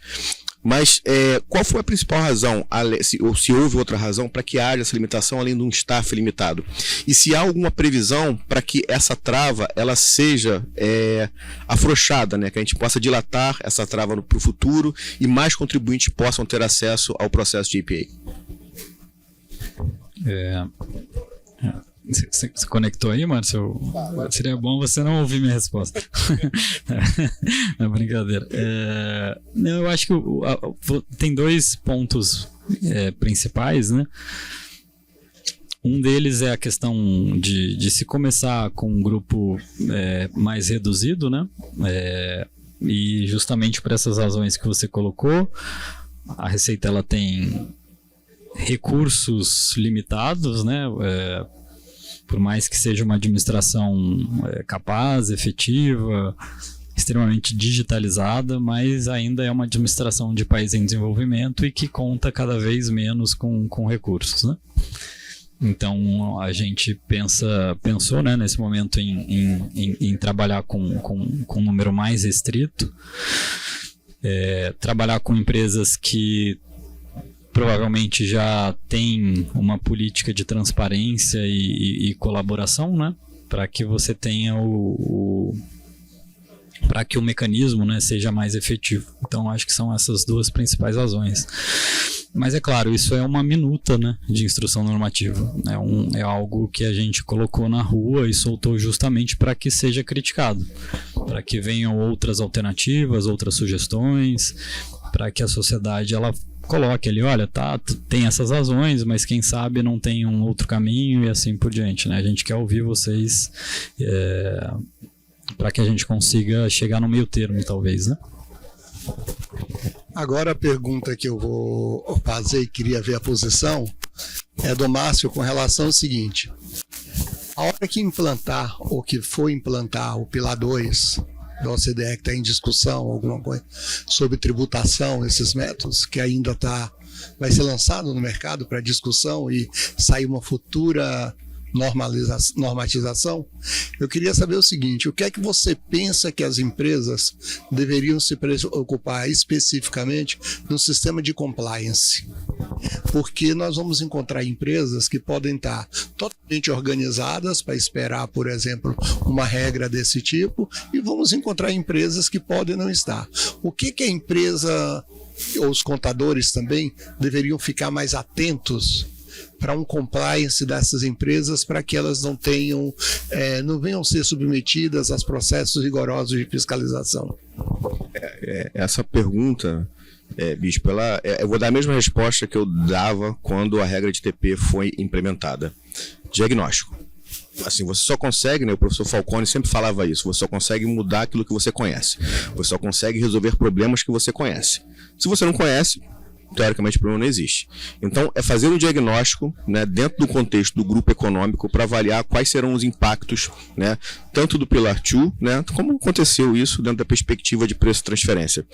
Mas qual foi a principal razão, ou se houve outra razão, para que haja essa limitação além de um staff limitado? E se há alguma previsão para que essa trava ela seja afrouxada, né? Que a gente possa dilatar essa trava para o futuro e mais contribuintes possam ter acesso ao processo de IPA? Você conectou aí, Márcio? Seria bom você não ouvir minha resposta. É brincadeira. Eu acho que tem 2 pontos principais, né? Um deles é a questão de se começar com um grupo mais reduzido, né? E justamente por essas razões que você colocou, a Receita ela tem recursos limitados, né? Por mais que seja uma administração capaz, efetiva, extremamente digitalizada, mas ainda é uma administração de país em desenvolvimento e que conta cada vez menos com recursos, né? Então a gente pensou, né, nesse momento em trabalhar com um número mais restrito, trabalhar com empresas que provavelmente já têm uma política de transparência e colaboração, né, para que você tenha para que o mecanismo, né, seja mais efetivo. Então acho que são essas duas principais razões. Mas é claro, isso é uma minuta, né, de instrução normativa. É algo que a gente colocou na rua e soltou justamente para que seja criticado, para que venham outras alternativas, outras sugestões, para que a sociedade ela coloque ali, olha, tem essas razões, mas quem sabe não tem um outro caminho e assim por diante, né? A gente quer ouvir vocês para que a gente consiga chegar no meio termo, talvez, né? Agora a pergunta que eu vou fazer e queria ver a posição é do Márcio com relação ao seguinte: a hora que implantar ou que for implantar o Pilar 2 da OCDE, que está em discussão, alguma coisa sobre tributação, esses métodos que ainda vai ser lançado no mercado para discussão e sair uma futura normatização, eu queria saber o seguinte: o que é que você pensa que as empresas deveriam se preocupar especificamente no sistema de compliance? Porque nós vamos encontrar empresas que podem estar totalmente organizadas para esperar, por exemplo, uma regra desse tipo, e vamos encontrar empresas que podem não estar. O que a empresa, ou os contadores também, deveriam ficar mais atentos para um compliance dessas empresas, para que elas não venham ser submetidas aos processos rigorosos de fiscalização? Essa pergunta, Bispo, eu vou dar a mesma resposta que eu dava quando a regra de TP foi implementada. Diagnóstico. Assim, você só consegue, né, o professor Falcone sempre falava isso, você só consegue mudar aquilo que você conhece. Você só consegue resolver problemas que você conhece. Se você não conhece, teoricamente o problema não existe. Então, é fazer um diagnóstico, né, dentro do contexto do grupo econômico para avaliar quais serão os impactos, né, tanto do Pilar 2, né, como aconteceu isso dentro da perspectiva de preço e transferência.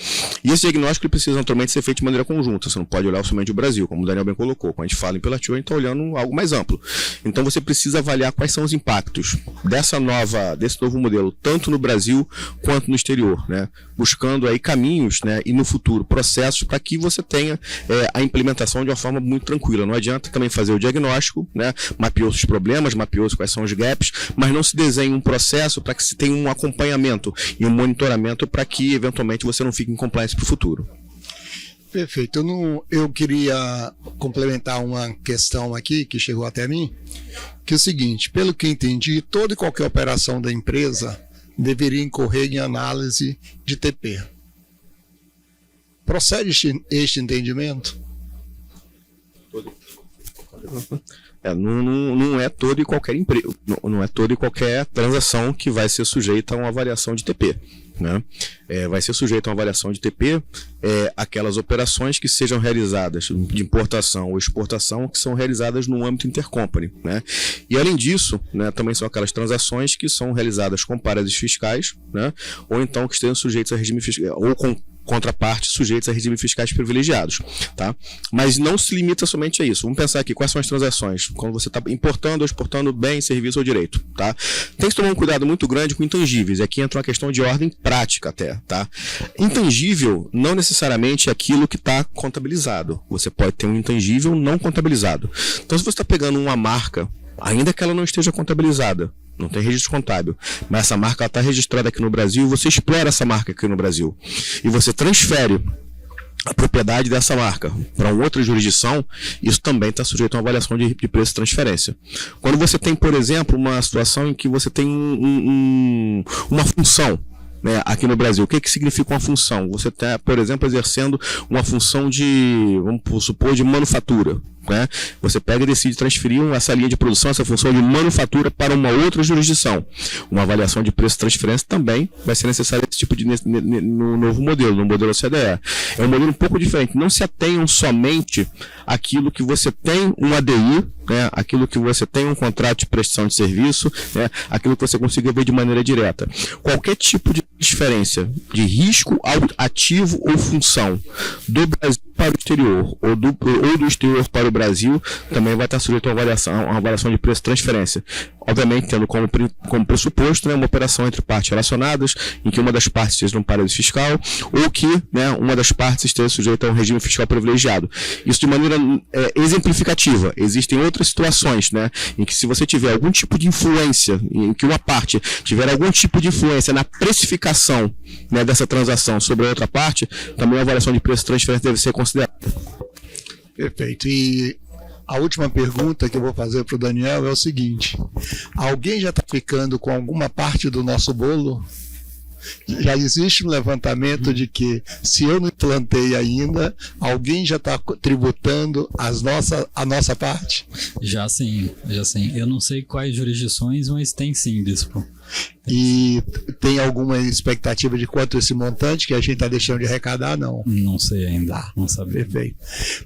E esse diagnóstico ele precisa naturalmente ser feito de maneira conjunta, você não pode olhar somente o Brasil, como o Daniel bem colocou. Quando a gente fala em Pilar 2, a gente está olhando algo mais amplo. Então, você precisa avaliar quais são os impactos desse novo modelo, tanto no Brasil quanto no exterior, né, buscando aí caminhos, né, e no futuro processos para que você tenha a implementação de uma forma muito tranquila. Não adianta também fazer o diagnóstico, né, mapeou os problemas, mapeou quais são os gaps, mas não se desenhe um processo para que se tenha um acompanhamento e um monitoramento para que eventualmente você não fique em compliance para o futuro. Perfeito. Eu queria complementar uma questão aqui que chegou até mim, que é o seguinte: pelo que entendi, toda e qualquer operação da empresa deveria incorrer em análise de TP. Procede este entendimento? Não é toda e qualquer empresa, não é toda e qualquer transação que vai ser sujeita a uma avaliação de TP, né? Vai ser sujeito a uma avaliação de TP aquelas operações que sejam realizadas de importação ou exportação que são realizadas no âmbito intercompany, né? E além disso, né, também são aquelas transações que são realizadas com paraísos fiscais, né, ou então que estejam sujeitos a regime fiscal, ou com contraparte sujeitos a regimes fiscais privilegiados, tá? Mas não se limita somente a isso. Vamos pensar aqui, quais são as transações? Quando você está importando ou exportando bem, serviço ou direito, tá? Tem que tomar um cuidado muito grande com intangíveis, e aqui entra uma questão de ordem prática até, tá? Intangível não necessariamente é aquilo que está contabilizado. Você pode ter um intangível não contabilizado. Então, se você está pegando uma marca, ainda que ela não esteja contabilizada, não tem registro contábil, mas essa marca está registrada aqui no Brasil e você explora essa marca aqui no Brasil e você transfere a propriedade dessa marca para uma outra jurisdição, isso também está sujeito a uma avaliação de preço e transferência. Quando você tem, por exemplo, uma situação em que você tem uma função, né, aqui no Brasil, o que significa uma função? Você está, por exemplo, exercendo uma função de, vamos supor, de manufatura. né? Você pega e decide transferir essa linha de produção, essa função de manufatura para uma outra jurisdição. Uma avaliação de preço de transferência também vai ser necessária esse tipo de no novo modelo, no modelo CDE. É um modelo um pouco diferente. Não se atenham somente àquilo que você tem um ADI, né? Aquilo que você tem um contrato de prestação de serviço, né? Aquilo que você consiga ver de maneira direta. Qualquer tipo de transferência de risco ao ativo ou função do Brasil para o exterior ou do exterior para o Brasil também vai estar sujeito a uma avaliação de preço de transferência. Obviamente, tendo como pressuposto, né, uma operação entre partes relacionadas, em que uma das partes esteja num paraíso fiscal ou que, né, uma das partes esteja sujeita a um regime fiscal privilegiado. Isso de maneira exemplificativa. Existem outras situações, né, em que se você tiver algum tipo de influência, em que uma parte tiver algum tipo de influência na precificação, né, dessa transação sobre a outra parte, também a avaliação de preço de transferência deve ser considerada. Perfeito. E a última pergunta que eu vou fazer para o Daniel é o seguinte: alguém já está ficando com alguma parte do nosso bolo? Já existe um levantamento de que, se eu não implantei ainda, alguém já está tributando a nossa parte? Já sim. Eu não sei quais jurisdições, mas tem sim, bispo. E tem alguma expectativa de quanto esse montante que a gente está deixando de arrecadar? Não. Não sei ainda, não sabia. Perfeito.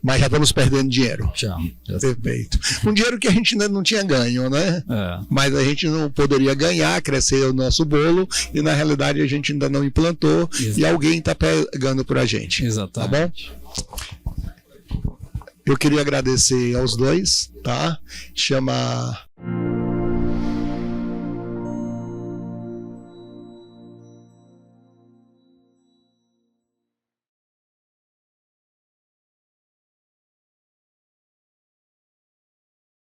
Mas já estamos perdendo dinheiro. Já Perfeito. Um dinheiro que a gente ainda não tinha ganho, né? Mas a gente não poderia ganhar, crescer o nosso bolo, e na realidade a gente ainda não implantou. E alguém está pegando por a gente. Exatamente. Tá bom? Eu queria agradecer aos dois, tá? Chama